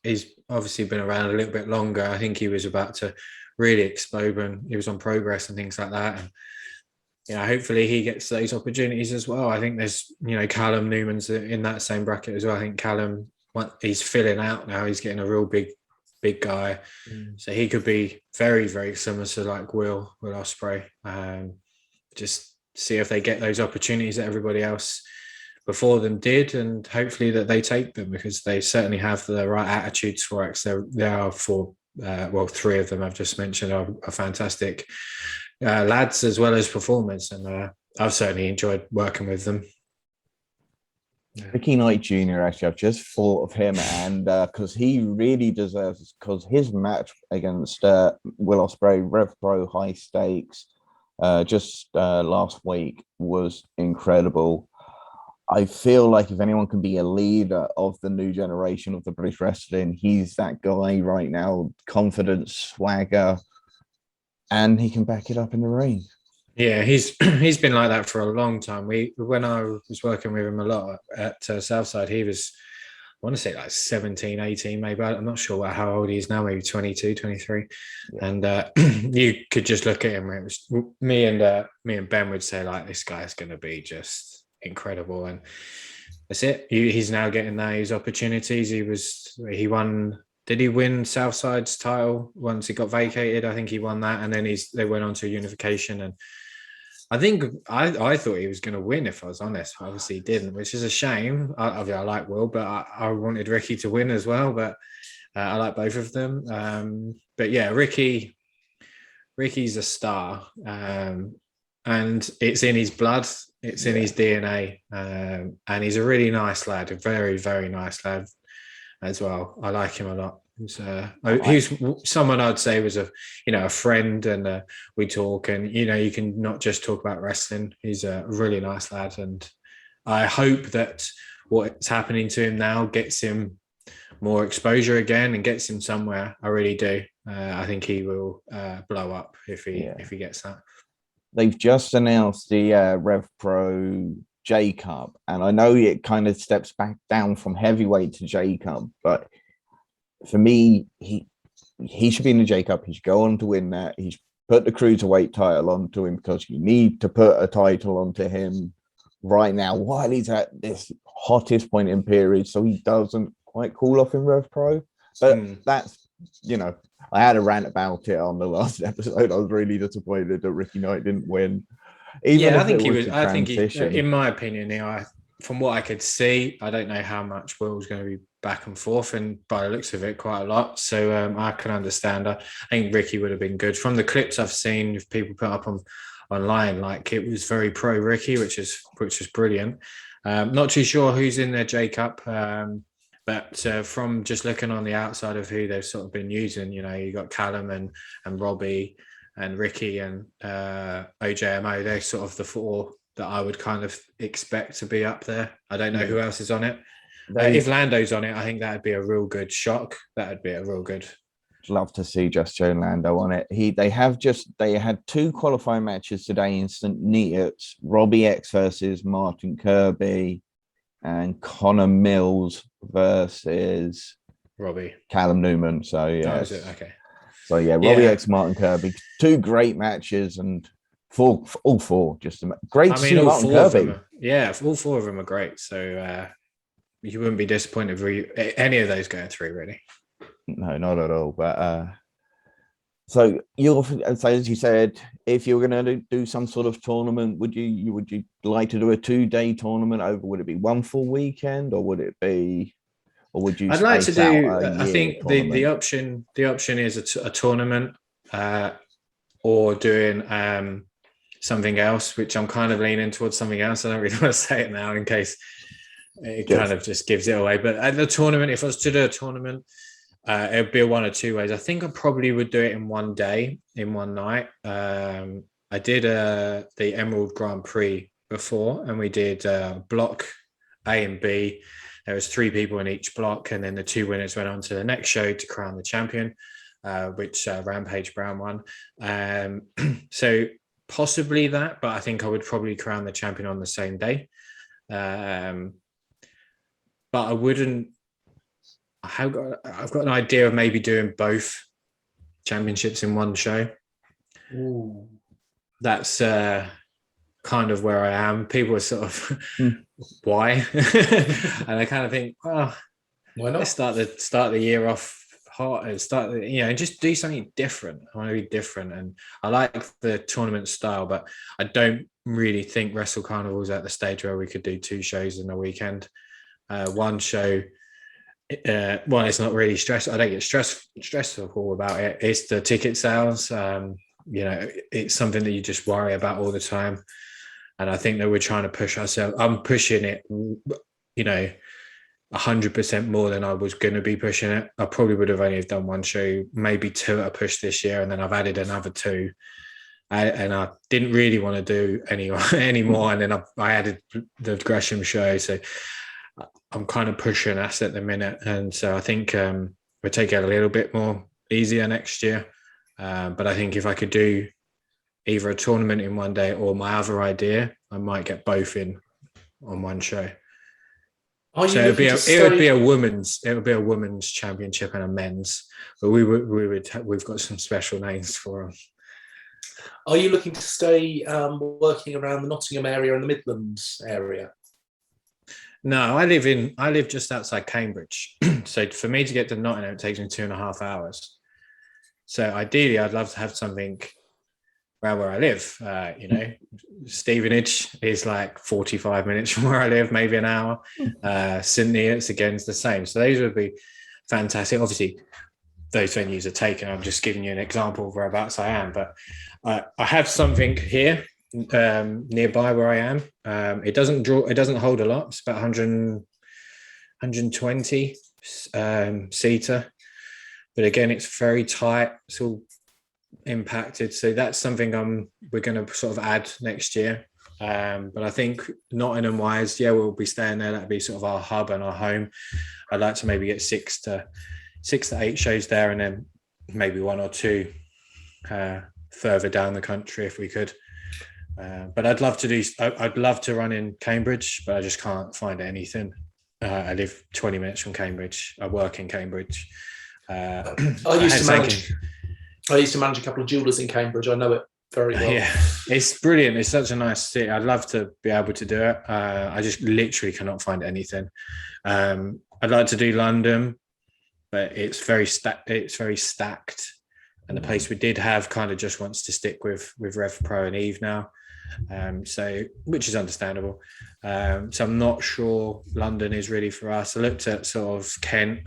obviously been around a little bit longer. I think he was about to really explode when he was on Progress and things like that. And hopefully he gets those opportunities as well. I think there's, Callum Newman's in that same bracket as well. I think Callum, he's filling out now. He's getting a real big guy. So he could be very, very similar to like Will Ospreay. Just see if they get those opportunities that everybody else before them did, and hopefully that they take them, because they certainly have the right attitudes for it. So there are three of them I've just mentioned are fantastic lads as well as performers, and I've certainly enjoyed working with them. Ricky Knight Jr. actually, I've just thought of him, and because he really deserves it, because his match against Will Ospreay, Rev Pro High Stakes, just last week was incredible. I feel like if anyone can be a leader of the new generation of the British wrestling, he's that guy right now. Confidence, swagger, and he can back it up in the ring. Yeah, he's been like that for a long time. When I was working with him a lot at Southside, he was, I want to say like 17, 18 maybe. I'm not sure how old he is now, maybe 22, 23. Yeah. And you could just look at him. It was me and Ben would say like, this guy's going to be just incredible, and that's it. He's now getting those opportunities. He won. Did he win Southside's title once it got vacated? I think he won that, and then they went on to unification. And I think I thought he was going to win, if I was honest. Obviously, he didn't, which is a shame. I like Will, but I wanted Ricky to win as well. But I like both of them. But yeah, Ricky's a star, and it's in his blood. It's in his DNA, and he's a really nice lad, a very, very nice lad as well. I like him a lot. He's someone I'd say was a friend, and we talk, and you can not just talk about wrestling. He's a really nice lad, and I hope that what's happening to him now gets him more exposure again and gets him somewhere. I really do. I think he will blow up if he gets that. They've just announced the Rev Pro J Cup, and I know it kind of steps back down from heavyweight to J Cup, but for me, he should be in the J Cup. He should go on to win that. He should put the cruiserweight title onto him, because you need to put a title onto him right now while he's at this hottest point in period, so he doesn't quite cool off in Rev Pro. But that's, I had a rant about it on the last episode. I was really disappointed that Ricky Knight didn't win. I think he was. I think he, in my opinion, from what I could see, I don't know how much Will's going to be back and forth, and by the looks of it, quite a lot. So I can understand. I think Ricky would have been good. From the clips I've seen, if people put up online, like it was very pro Ricky, which is brilliant. Not too sure who's in their J Cup, but from just looking on the outside of who they've sort of been using, you got Callum and Robbie and Ricky and OJMO. They're sort of the four that I would kind of expect to be up there. I don't know who else is on it. If Lando's on it, I think that'd be a real good shock. That'd be a real good. Love to see Just Joe Lando on it. They had 2 qualifying matches today in St. Neots. Robbie X versus Martin Kirby, and Connor Mills versus Robbie Callum Newman. So yeah, okay. So yeah, Robbie X, Martin Kirby, 2 great matches, and all four just great. I mean, all 4 of them. All 4 of them are great. So you wouldn't be disappointed with any of those going through, really. No, not at all. But so as you said, if you were going to do some sort of tournament, would you like to do a 2-day tournament over? Would it be one full weekend, or would it be, or would you? I'd like to do. I think the option is a tournament, or doing something else, which I'm kind of leaning towards something else. I don't really want to say it now in case it kind of just gives it away. But at the tournament, if I was to do a tournament, it would be a 1 or 2 ways. I think I probably would do it in one day, in one night. I did the Emerald Grand Prix before, and we did block A and B. There was 3 people in each block, and then the 2 winners went on to the next show to crown the champion, which Rampage Brown won. So possibly that, but I think I would probably crown the champion on the same day. But I wouldn't. I've got an idea of maybe doing both championships in one show. Ooh. That's kind of where I am. People are sort of why, and I kind of think, why not? Let's start the year off hot and just do something different. I want to be different, and I like the tournament style, but I don't really think Wrestle Carnival is at the stage where we could do 2 shows in a weekend. One show. It's not really stressful. I don't get stressful about it. It's the ticket sales. It's something that you just worry about all the time. And I think that we're trying to push ourselves. I'm pushing it, 100% more than I was going to be pushing it. I probably would have only done 1 show, maybe 2 at a push this year, and then I've added another 2. And I didn't really want to do any more. And then I added the Gresham show. So I'm kind of pushing us at the minute, and so I think we'll take it a little bit more easier next year. But I think if I could do either a tournament in one day or my other idea, I might get both in on one show. So it would be a women's championship and a men's, but we've got some special names for them. Are you looking to stay working around the Nottingham area and the Midlands area? No, I live just outside Cambridge. So for me to get to Nottingham, it takes me 2.5 hours. So ideally, I'd love to have something around where I live. Stevenage is like 45 minutes from where I live, maybe an hour. St. Neots, again, is the same. So those would be fantastic. Obviously, those venues are taken. I'm just giving you an example of whereabouts I am. But I have something here nearby where I am. It doesn't hold a lot. It's about 120 seater, but again, it's very tight. It's all impacted, so that's something we're going to sort of add next year. But I think Nottingham wise, we'll be staying there. That'd be sort of our hub and our home. I'd like to maybe get 6 to 8 shows there, and then maybe 1 or 2 further down the country if we could. But I'd love to run in Cambridge, but I just can't find anything. I live 20 minutes from Cambridge. I work in Cambridge. I used to manage a couple of jewellers in Cambridge. I know it very well. Yeah, it's brilliant. It's such a nice city. I'd love to be able to do it. I just literally cannot find anything. I'd like to do London, but it's very stacked. And the place we did have kind of just wants to stick with Rev Pro and Eve now. So, which is understandable. So I'm not sure London is really for us. I looked at sort of Kent,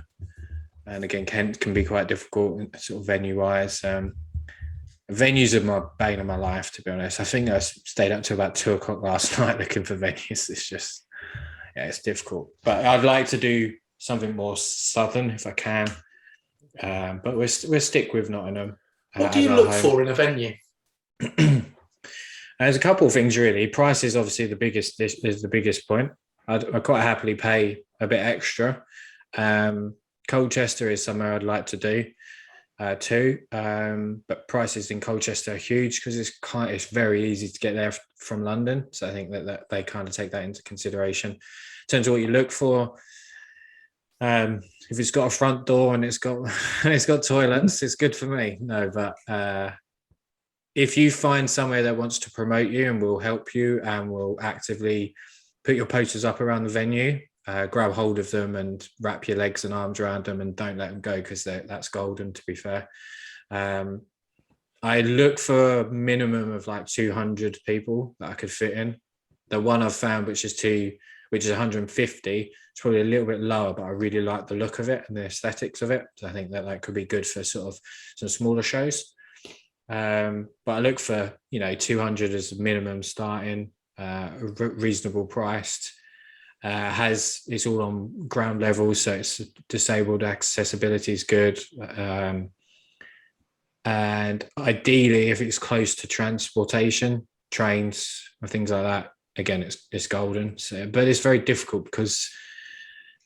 and again, Kent can be quite difficult sort of venue-wise. Venues are my bane of my life, to be honest. I think I stayed up till about 2:00 last night looking for venues. It's just, yeah, it's difficult. But I'd like to do something more southern if I can. But we'll stick with Nottingham. What do you look for in a venue? There's a couple of things really. Price is obviously the biggest point. I'd quite happily pay a bit extra. Colchester is somewhere I'd like to do too. But prices in Colchester are huge because it's very easy to get there from London. So I think that they kind of take that into consideration. In terms of what you look for, if it's got a front door and it's got toilets, it's good for me. No, but if you find somewhere that wants to promote you and will help you and will actively put your posters up around the venue, grab hold of them and wrap your legs and arms around them and don't let them go, because that's golden, to be fair. I look for a minimum of like 200 people that I could fit in. The one I've found, which is 150, it's probably a little bit lower, but I really like the look of it and the aesthetics of it. So I think that could be good for sort of some smaller shows. But I look for 200 as a minimum starting, reasonable priced. It's all on ground level, so it's disabled accessibility is good. And ideally, if it's close to transportation, trains or things like that, again, it's golden. So, but it's very difficult because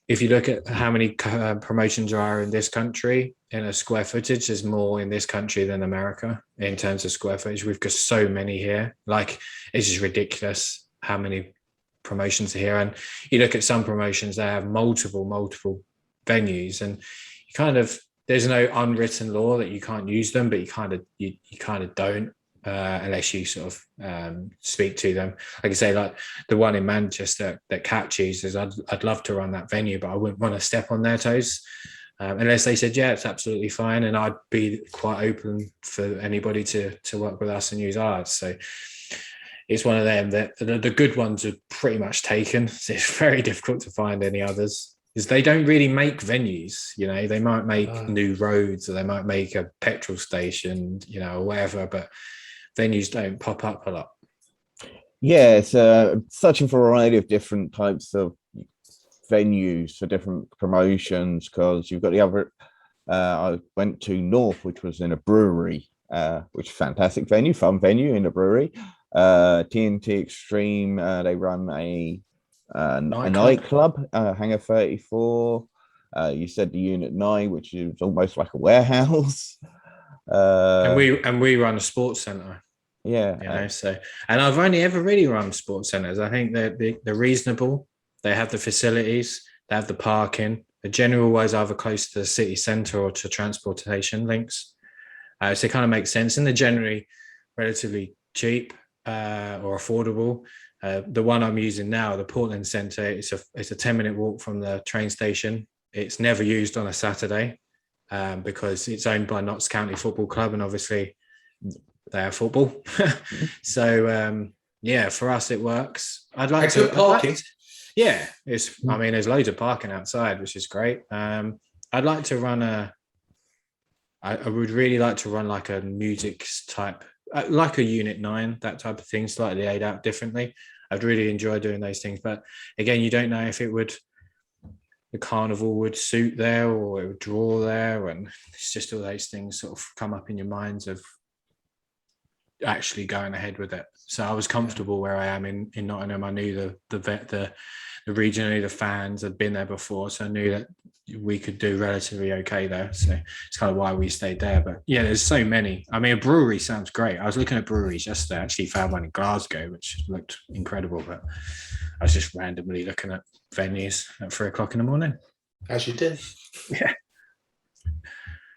if you look at how many promotions there are in this country in a square footage, there's more in this country than America in terms of square footage. We've got so many here. Like, it's just ridiculous how many promotions are here. And you look at some promotions, they have multiple venues, and there's no unwritten law that you can't use them, but you kind of don't unless you sort of speak to them. Like I say, like the one in Manchester that Cat chooses, I'd love to run that venue, but I wouldn't want to step on their toes unless they said, yeah, it's absolutely fine. And I'd be quite open for anybody to work with us and use ours. So it's one of them that the good ones are pretty much taken. So it's very difficult to find any others, because they don't really make venues. They might make new roads, or they might make a petrol station, or whatever, but venues don't pop up a lot. Yeah, it's such a variety of different types of venues for different promotions, because you've got the other, I went to North, which was in a brewery, which is a fantastic venue, fun venue in a brewery. TNT Extreme, they run a nightclub, Hangar 34. You said the Unit 9, which is almost like a warehouse. And we run a sports centre. Yeah. So, and I've only ever really run sports centres. I think they're reasonable. They have the facilities, they have the parking. They're generally always either close to the city centre or to transportation links. So it kind of makes sense. And they're generally relatively cheap or affordable. The one I'm using now, the Portland Centre, it's a 10-minute walk from the train station. It's never used on a Saturday because it's owned by Notts County Football Club, and obviously they have football. So for us it works. I'd like to parking. There's loads of parking outside, which is great. I'd like to run I would really like to run like a music type, like a Unit 9, that type of thing, slightly laid out differently. I'd really enjoy doing those things. But again, you don't know if the carnival would suit there or it would draw there. And it's just all those things sort of come up in your minds of actually going ahead with it. So I was comfortable where I am in Nottingham. I knew the region, I knew the fans, had been there before. So I knew that we could do relatively okay there. So it's kind of why we stayed there. But yeah, there's so many. I mean, a brewery sounds great. I was looking at breweries yesterday. I actually found one in Glasgow, which looked incredible. But I was just randomly looking at venues at 3:00 in the morning. As you did. Yeah.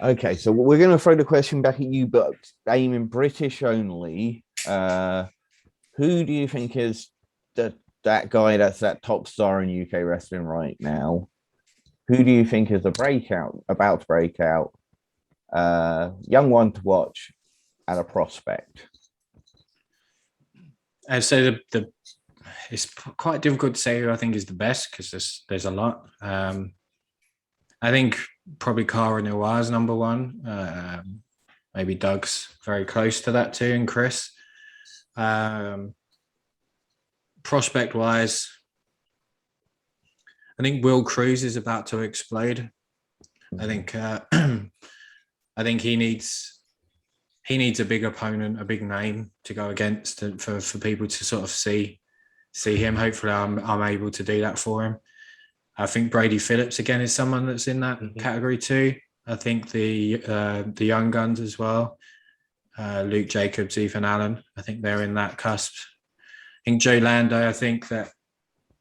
Okay, so we're going to throw the question back at you, but aiming British only. Who do you think is that guy that's that top star in UK wrestling right now? Who do you think is about to break out? young one to watch and a prospect. And so the it's quite difficult to say who I think is the best because there's a lot. I think probably Cara Noir is number one. Maybe Doug's very close to that too, and Chris. Prospect wise, I think Will Cruz is about to explode. I think I think he needs a big opponent, a big name to go against for people to sort of see him. Hopefully I'm able to do that for him. I think Brady Phillips again is someone that's in that category too. I think the young guns as well. Luke Jacobs, Ethan Allen. I think they're in that cusp. I think Joe Lando, I think that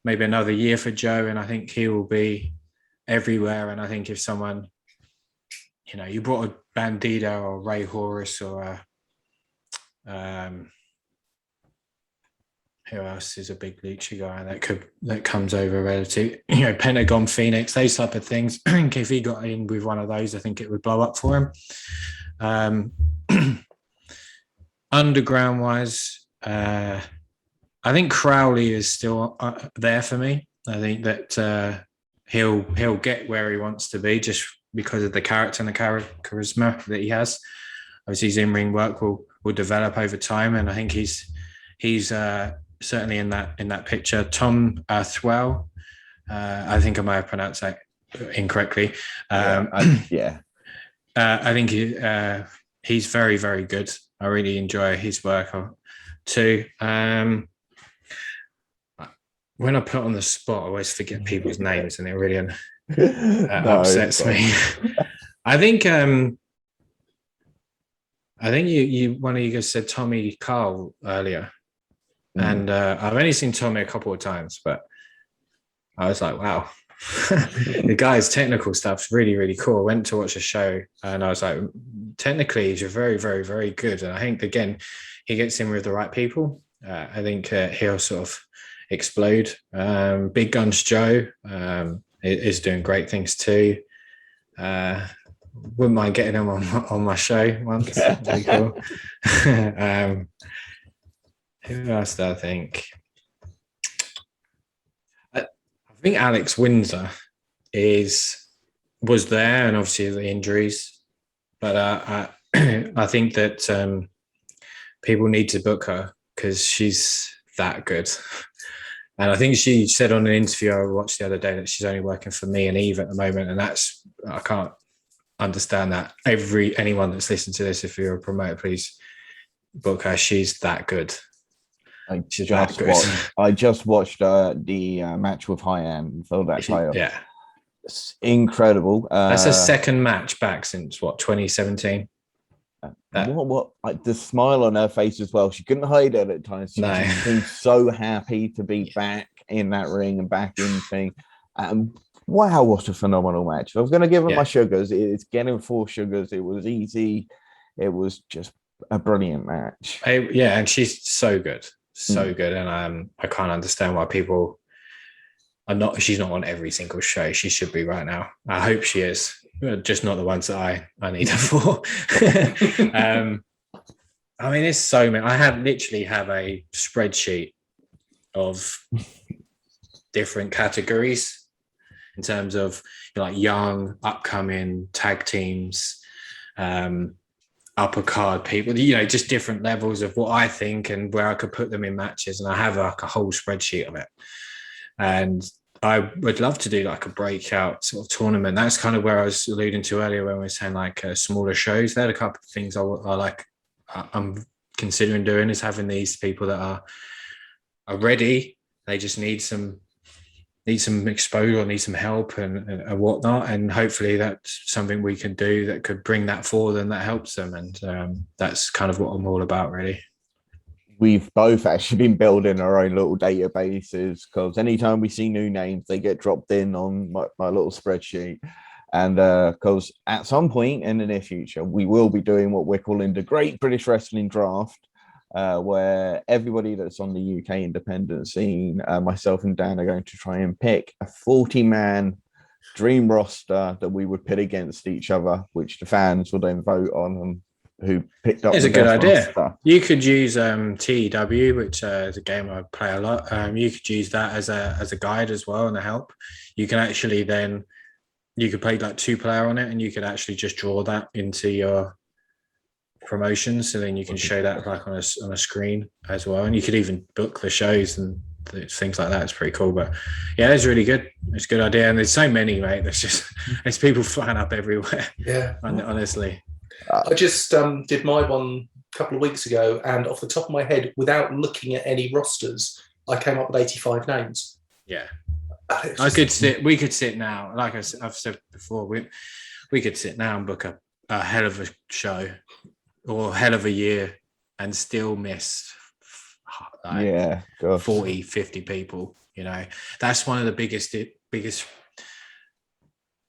maybe another year for Joe, and I think he will be everywhere. And I think if someone, you brought a Bandito or Ray Horus or who else is a big lucha guy that comes over relative, Pentagon Phoenix, those type of things. I think if he got in with one of those, I think it would blow up for him. Underground wise, I think Crowley is still there for me. I think that he'll get where he wants to be just because of the character and the charisma that he has. Obviously, his in-ring work will develop over time, and I think he's certainly in that picture. Tom Thwell, I think I might have pronounced that incorrectly. I think he's very, very good. I really enjoy his work too. When I put on the spot, I always forget people's names, and it really upsets me. I think you one of you guys said Tommy Carl earlier, and I've only seen Tommy a couple of times, but I was like, wow, the guy's technical stuff's really, really cool. I went to watch a show, and I was like, technically, he's very, very, very good. And I think again, he gets in with the right people. I think he'll sort of explode. Big Guns Joe is doing great things too. Wouldn't mind getting him on my show once. That'd be cool. Who else do I think? I think Alex Windsor was there, and obviously the injuries. But I think that people need to book her because she's that good. And I think she said on an interview I watched the other day that she's only working for me and Eve at the moment. And I can't understand that. Anyone that's listened to this, if you're a promoter, please book her. She's that good. I just watched the match with Hyan for that title. Yeah. It's incredible. That's her second match back since 2017. The smile on her face as well. She couldn't hide it at times. She seemed so happy to be back in that ring and back in thing. Wow, what a phenomenal match. I was going to give her my sugars. It's getting 4 sugars. It was easy. It was just a brilliant match. And she's so good. So good. And I can't understand why people are not. She's not on every single show. She should be right now. I hope she is. Just not the ones that I need her for. I mean, it's so many. I literally have a spreadsheet of different categories in terms of young, upcoming tag teams, upper card people, just different levels of what I think and where I could put them in matches. And I have a whole spreadsheet of it. And I would love to do a breakout sort of tournament. That's kind of where I was alluding to earlier when we were saying smaller shows. There are a couple of things I'm considering doing is having these people that are ready. They just need some exposure, need some help and whatnot. And hopefully that's something we can do that could bring that forward and that helps them. And that's kind of what I'm all about, really. We've both actually been building our own little databases because anytime we see new names, they get dropped in on my little spreadsheet. And because at some point in the near future, we will be doing what we're calling the Great British Wrestling Draft, where everybody that's on the UK independent scene, myself and Dan are going to try and pick a 40-man dream roster that we would pit against each other, which the fans will then vote on and who picked up. It's the a good best idea. roster. You could use TEW, which is a game I play a lot. You could use that as a guide as well and a help. You can actually then you could play like 2-player on it, and you could actually just draw that into your promotions, so then you can show that like on a screen as well, and you could even book the shows and things like that. It's pretty cool. But yeah, it's really good. It's a good idea, and there's so many, mate. There's people flying up everywhere. Yeah, honestly. I just did my one a couple of weeks ago, and off the top of my head, without looking at any rosters, I came up with 85 names. Yeah, just... we could sit now, like I've said before, we could sit now and book a hell of a show or a hell of a year and still miss like 40, 50 people. You know, that's one of the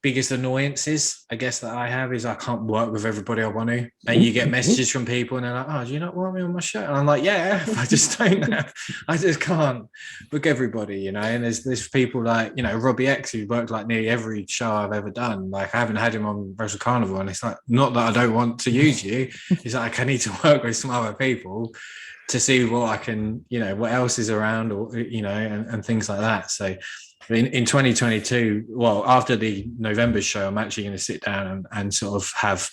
biggest annoyances, I guess, that I have, is I can't work with everybody I want to. And you get messages from people and they're like, oh, do you not want me on my show? And I'm like, yeah, I just don't have, I just can't book everybody, you know. And there's people like, you know, Robbie X, who worked like nearly every show I've ever done. Like, I haven't had him on Wrestle Carnival, and it's like, not that I don't want to use you. It's like, I need to work with some other people to see what I can, you know, what else is around, or, you know, and things like that. So in 2022, well, after the November show, I'm actually going to sit down and sort of have,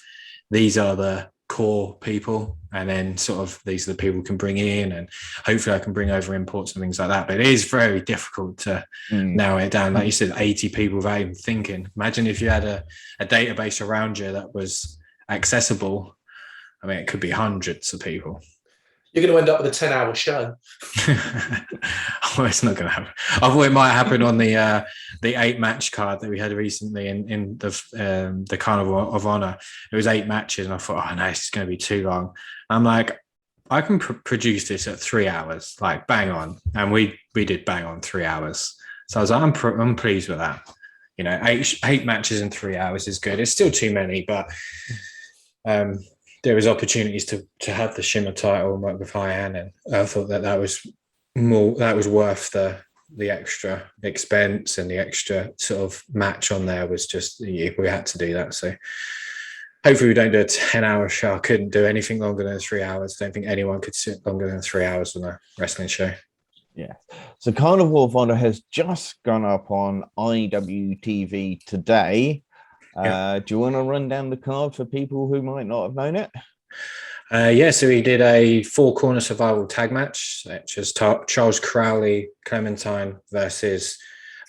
these are the core people, and then sort of these are the people we can bring in, and hopefully I can bring over imports and things like that. But it is very difficult to narrow it down. Like you said, 80 people without even thinking. Imagine if you had a database around you that was accessible. I mean, it could be hundreds of people. You're going to end up with a 10-hour show. Oh, it's not going to happen. I thought it might happen on the 8-match card that we had recently in the Carnival of Honor. It was 8 matches, and I thought, oh no, it's going to be too long. I'm like, I can produce this at 3 hours, like bang on, and we did bang on 3 hours. So I was like, I'm pleased with that. You know, 8 matches in 3 hours is good. It's still too many, but there was opportunities to have the Shimmer title and work with Hyan, and I thought that was worth the extra expense, and the extra sort of match on there was just, we had to do that. So hopefully we don't do a 10-hour show. I couldn't do anything longer than 3 hours. I don't think anyone could sit longer than 3 hours on a wrestling show. Yeah. So Carnival of Honor has just gone up on IWTV today. Do you want to run down the card for people who might not have known it? So we did a 4-corner survival tag match, which is Charles Crowley, Clementine versus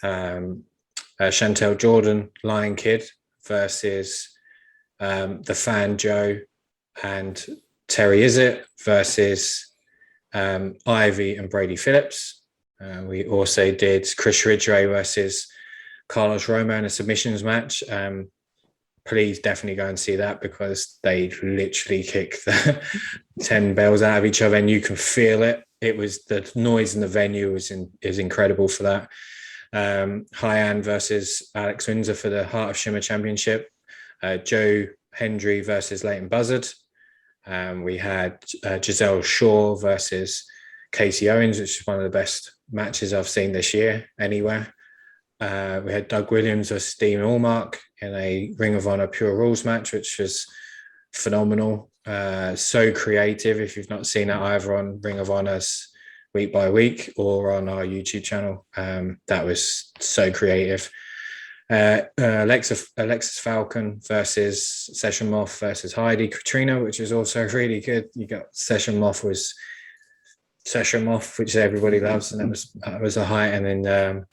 Chantel Jordan, Lion Kid versus the Fan Joe and Terry Izzet versus Ivy and Brady Phillips. We also did Chris Ridgway versus Carlos Roma in a submissions match. Please definitely go and see that, because they literally kick the 10 bells out of each other, and you can feel it. It was, the noise in the venue is incredible for that. Hyan versus Alex Windsor for the Heart of Shimmer Championship. Joe Hendry versus Leighton Buzzard. We had Giselle Shaw versus Casey Owens, which is one of the best matches I've seen this year anywhere. We had Doug Williams versus Dean Allmark in a Ring of Honor Pure Rules match, which was phenomenal. So creative. If you've not seen it either on Ring of Honor's Week by Week or on our YouTube channel, that was so creative. Alexis Falcon versus Session Moth versus Heidi Katrina, which is also really good. You got Session Moth, which everybody loves, and that was a high. And then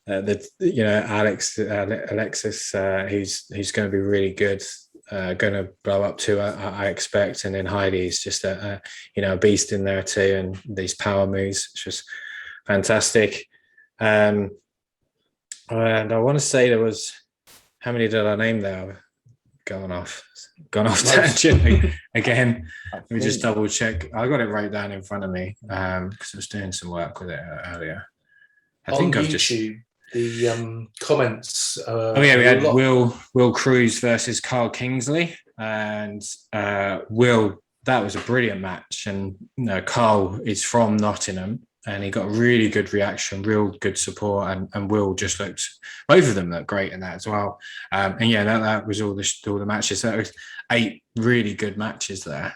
Alexis, who's going to be really good, going to blow up too, I expect. And then Heidi is just a beast in there too, and these power moves, it's just fantastic. And I want to say there was, how many did I name there? Gone off tangent again. Let me just double check. I got it right down in front of me because I was doing some work with it earlier. I think I've just the comments. We had Will Cruz versus Carl Kingsley, and Will. That was a brilliant match, and Carl is from Nottingham, and he got really good reaction, real good support, and Will just looked, both of them looked great in that as well. And yeah, that was all the matches. That was 8 really good matches there.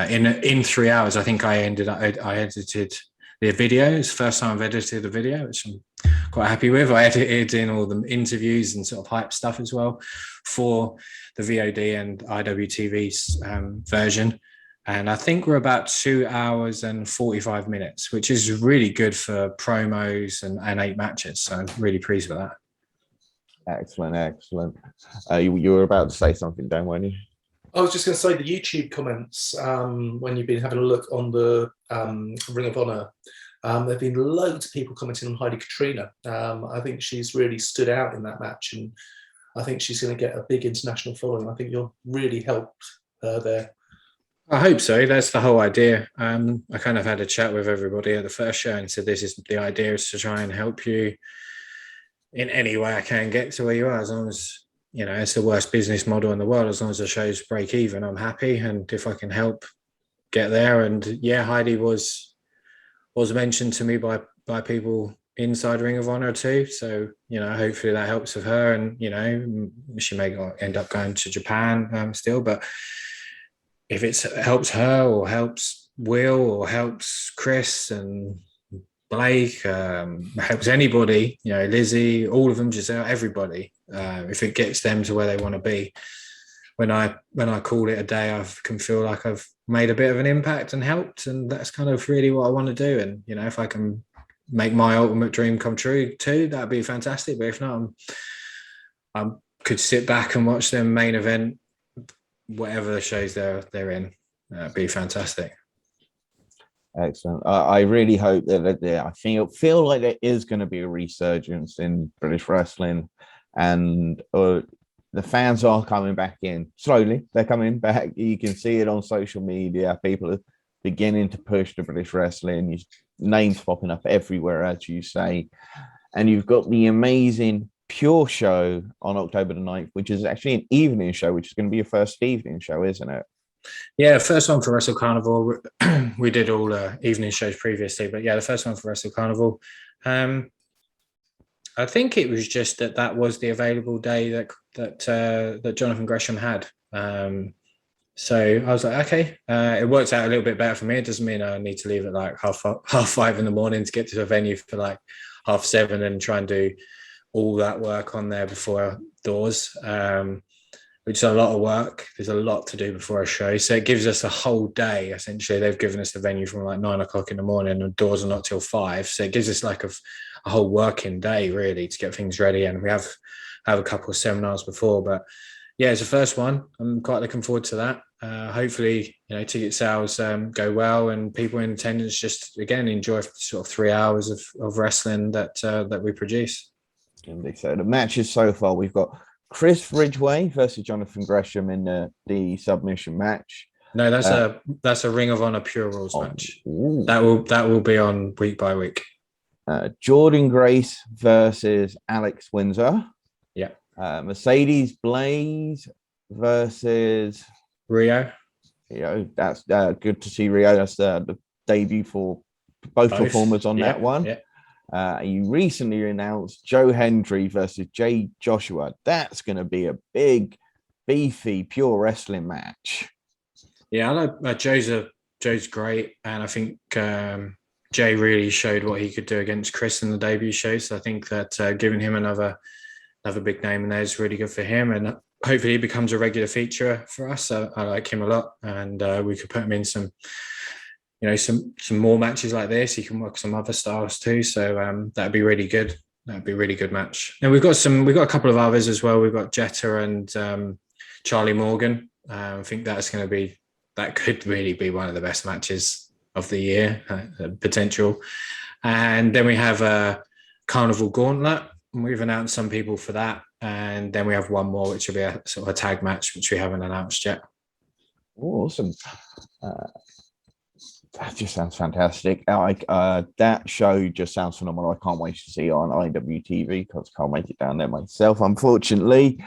In 3 hours, I think I edited the video. It's the first time I've edited a video, which I'm quite happy with. I edited in all the interviews and sort of hype stuff as well for the VOD and IWTV's version. And I think we're about 2 hours and 45 minutes, which is really good for promos and 8 matches. So I'm really pleased with that. Excellent. You were about to say something, Dan, weren't you? I was just going to say the YouTube comments when you've been having a look on the Ring of Honor. There have been loads of people commenting on Heidi Katrina. I think she's really stood out in that match, and I think she's going to get a big international following. I think you'll really help her there. I hope so. That's the whole idea. I kind of had a chat with everybody at the first show and said, this is the idea, is to try and help you in any way I can get to where you are. As long as, you know, it's the worst business model in the world. As long as the shows break even, I'm happy. And if I can help get there. And yeah, Heidi was mentioned to me by people inside Ring of Honor too. So, you know, hopefully that helps with her. And, you know, she may end up going to Japan still. But if it helps her or helps Will or helps Chris and Blake, helps anybody, you know, Lizzie, all of them, Giselle, everybody, if it gets them to where they want to be, when I call it a day, I can feel like I've made a bit of an impact and helped, and that's kind of really what I want to do. And, you know, if I can make my ultimate dream come true too, that'd be fantastic. But if not, I could sit back and watch them main event whatever the shows they're in. That'd be fantastic. Excellent. I really hope that I feel like there is going to be a resurgence in British wrestling, and the fans are coming back in slowly. They're coming back. You can see it on social media. People are beginning to push the British wrestling. Names popping up everywhere, as you say. And you've got the amazing Pure show on October the 9th, which is actually an evening show, which is going to be your first evening show, isn't it? Yeah, first one for Wrestle Carnival. We did all evening shows previously, but yeah, the first one for Wrestle Carnival. I think it was just that was the available day that Jonathan Gresham had. So I was like, okay, it works out a little bit better for me. It doesn't mean I need to leave at like half 5 in the morning to get to the venue for like 7:30 and try and do all that work on there before doors, which is a lot of work. There's a lot to do before a show. So it gives us a whole day. Essentially, they've given us the venue from like 9 o'clock in the morning, and the doors are not till 5. So it gives us like a whole working day really to get things ready. And we have a couple of seminars before, but yeah, it's the first one. I'm quite looking forward to that. Hopefully, you know, ticket sales go well, and people in attendance just again enjoy sort of 3 hours of wrestling that we produce. So the matches so far, we've got Chris Ridgway versus Jonathan Gresham in the submission match. No, that's a Ring of Honor Pure Rules match. Ooh. That will be on week by week. Jordan Grace versus Alex Windsor. Yeah. Mercedes Blaze versus Rio. That's good to see Rio. That's the debut for both performers on that one. Yeah. You recently announced Joe Hendry versus Jay Joshua. That's going to be a big, beefy, pure wrestling match. Yeah, I know Joe's great, and I think Jay really showed what he could do against Chris in the debut show. So I think that giving him another big name in there is really good for him, and hopefully he becomes a regular feature for us. I like him a lot, and we could put him in some more matches like this. He can work some other styles too. So that'd be really good. That'd be a really good match. And we've got a couple of others as well. We've got Jetta and Charlie Morgan. I think that could really be one of the best matches of the year, potential. And then we have a Carnival Gauntlet. And we've announced some people for that. And then we have one more, which will be a sort of a tag match, which we haven't announced yet. Oh, awesome. That just sounds fantastic. That show just sounds phenomenal. I can't wait to see it on IWTV because I can't make it down there myself, unfortunately.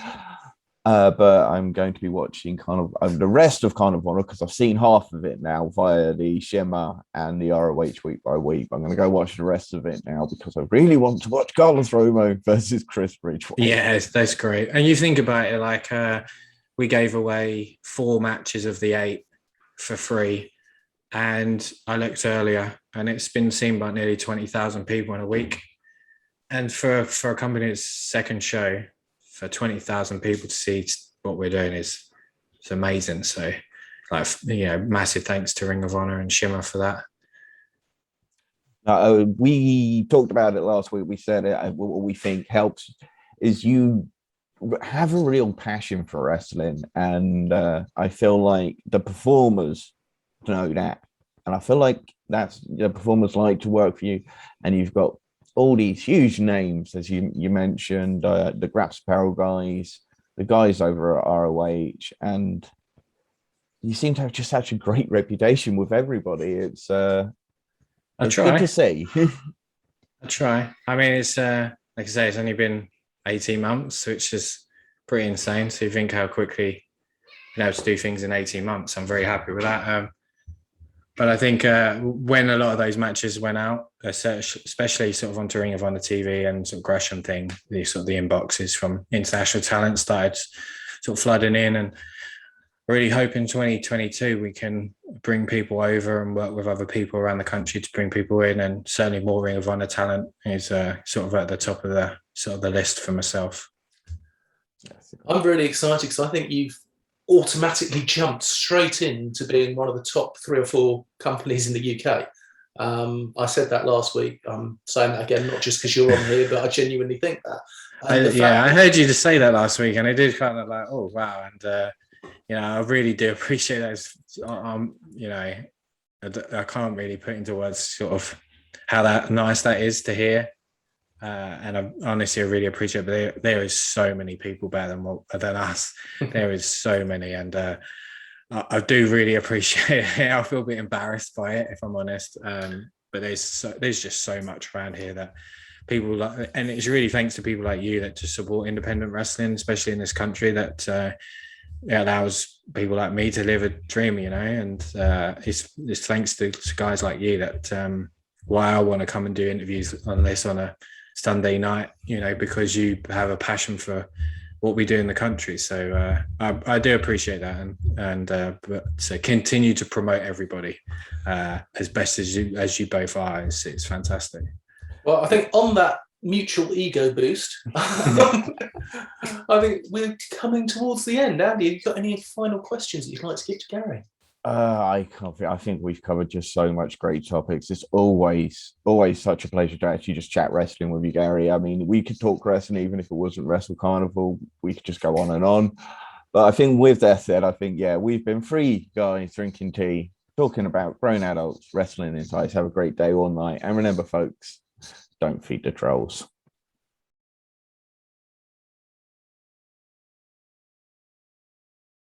But I'm going to be watching the rest of Carnival of Honor because I've seen half of it now via the Shimmer and the ROH week by week. I'm going to go watch the rest of it now because I really want to watch Carlos Romo versus Chris Bridgewater. Yeah, that's great. And you think about it, like we gave away 4 matches of the 8 for free. And I looked earlier and it's been seen by nearly 20,000 people in a week. And for a company that's second show, for 20,000 people to see what we're doing it's amazing. So, like, massive thanks to Ring of Honor and Shimmer for that. We talked about it last week. We said what we think helps is you have a real passion for wrestling, and I feel like the performers know that, and I feel like that's the performers like to work for you, and you've got all these huge names, as you mentioned, the Graps Apparel guys, the guys over at ROH, and you seem to have just such a great reputation with everybody. It's good to see. I try. I mean, it's like I say, it's only been 18 months, which is pretty insane. So you think how quickly you're able to do things in 18 months. I'm very happy with that. But I think when a lot of those matches went out, especially sort of onto Ring of Honor TV and sort of Gresham thing, the inboxes from international talent started sort of flooding in, and really hope in 2022 we can bring people over and work with other people around the country to bring people in, and certainly more Ring of Honor talent is sort of at the top of the list for myself. I'm really excited because I think you've automatically jumped straight into being one of the top 3 or 4 companies in the UK. I said that last week. I'm saying that again, not just because you're on here, but I genuinely think that. I heard you just say that last week, and I did kind of like, oh wow, and I really do appreciate that. I can't really put into words sort of how nice that is to hear. And I honestly really appreciate it. But there is so many people better than us. There is so many, and I do really appreciate it. I feel a bit embarrassed by it, if I'm honest. But there's just so much around here that people like, and it's really thanks to people like you that just support independent wrestling, especially in this country, that allows people like me to live a dream, and it's thanks to guys like you that why I want to come and do interviews on this on a Sunday night, because you have a passion for what we do in the country. So I do appreciate that, but so continue to promote everybody as best as you both are. It's fantastic. Well, I think on that mutual ego boost, I think we're coming towards the end. Andy, have you got any final questions that you'd like to give to Gary? I think we've covered just so much great topics. It's always such a pleasure to actually just chat wrestling with you, Gary. I mean, we could talk wrestling even if it wasn't Wrestle Carnival. We could just go on and on. But I think with that said, we've been 3 guys drinking tea, talking about grown adults, wrestling insights. Have a great day all night. And remember, folks, don't feed the trolls.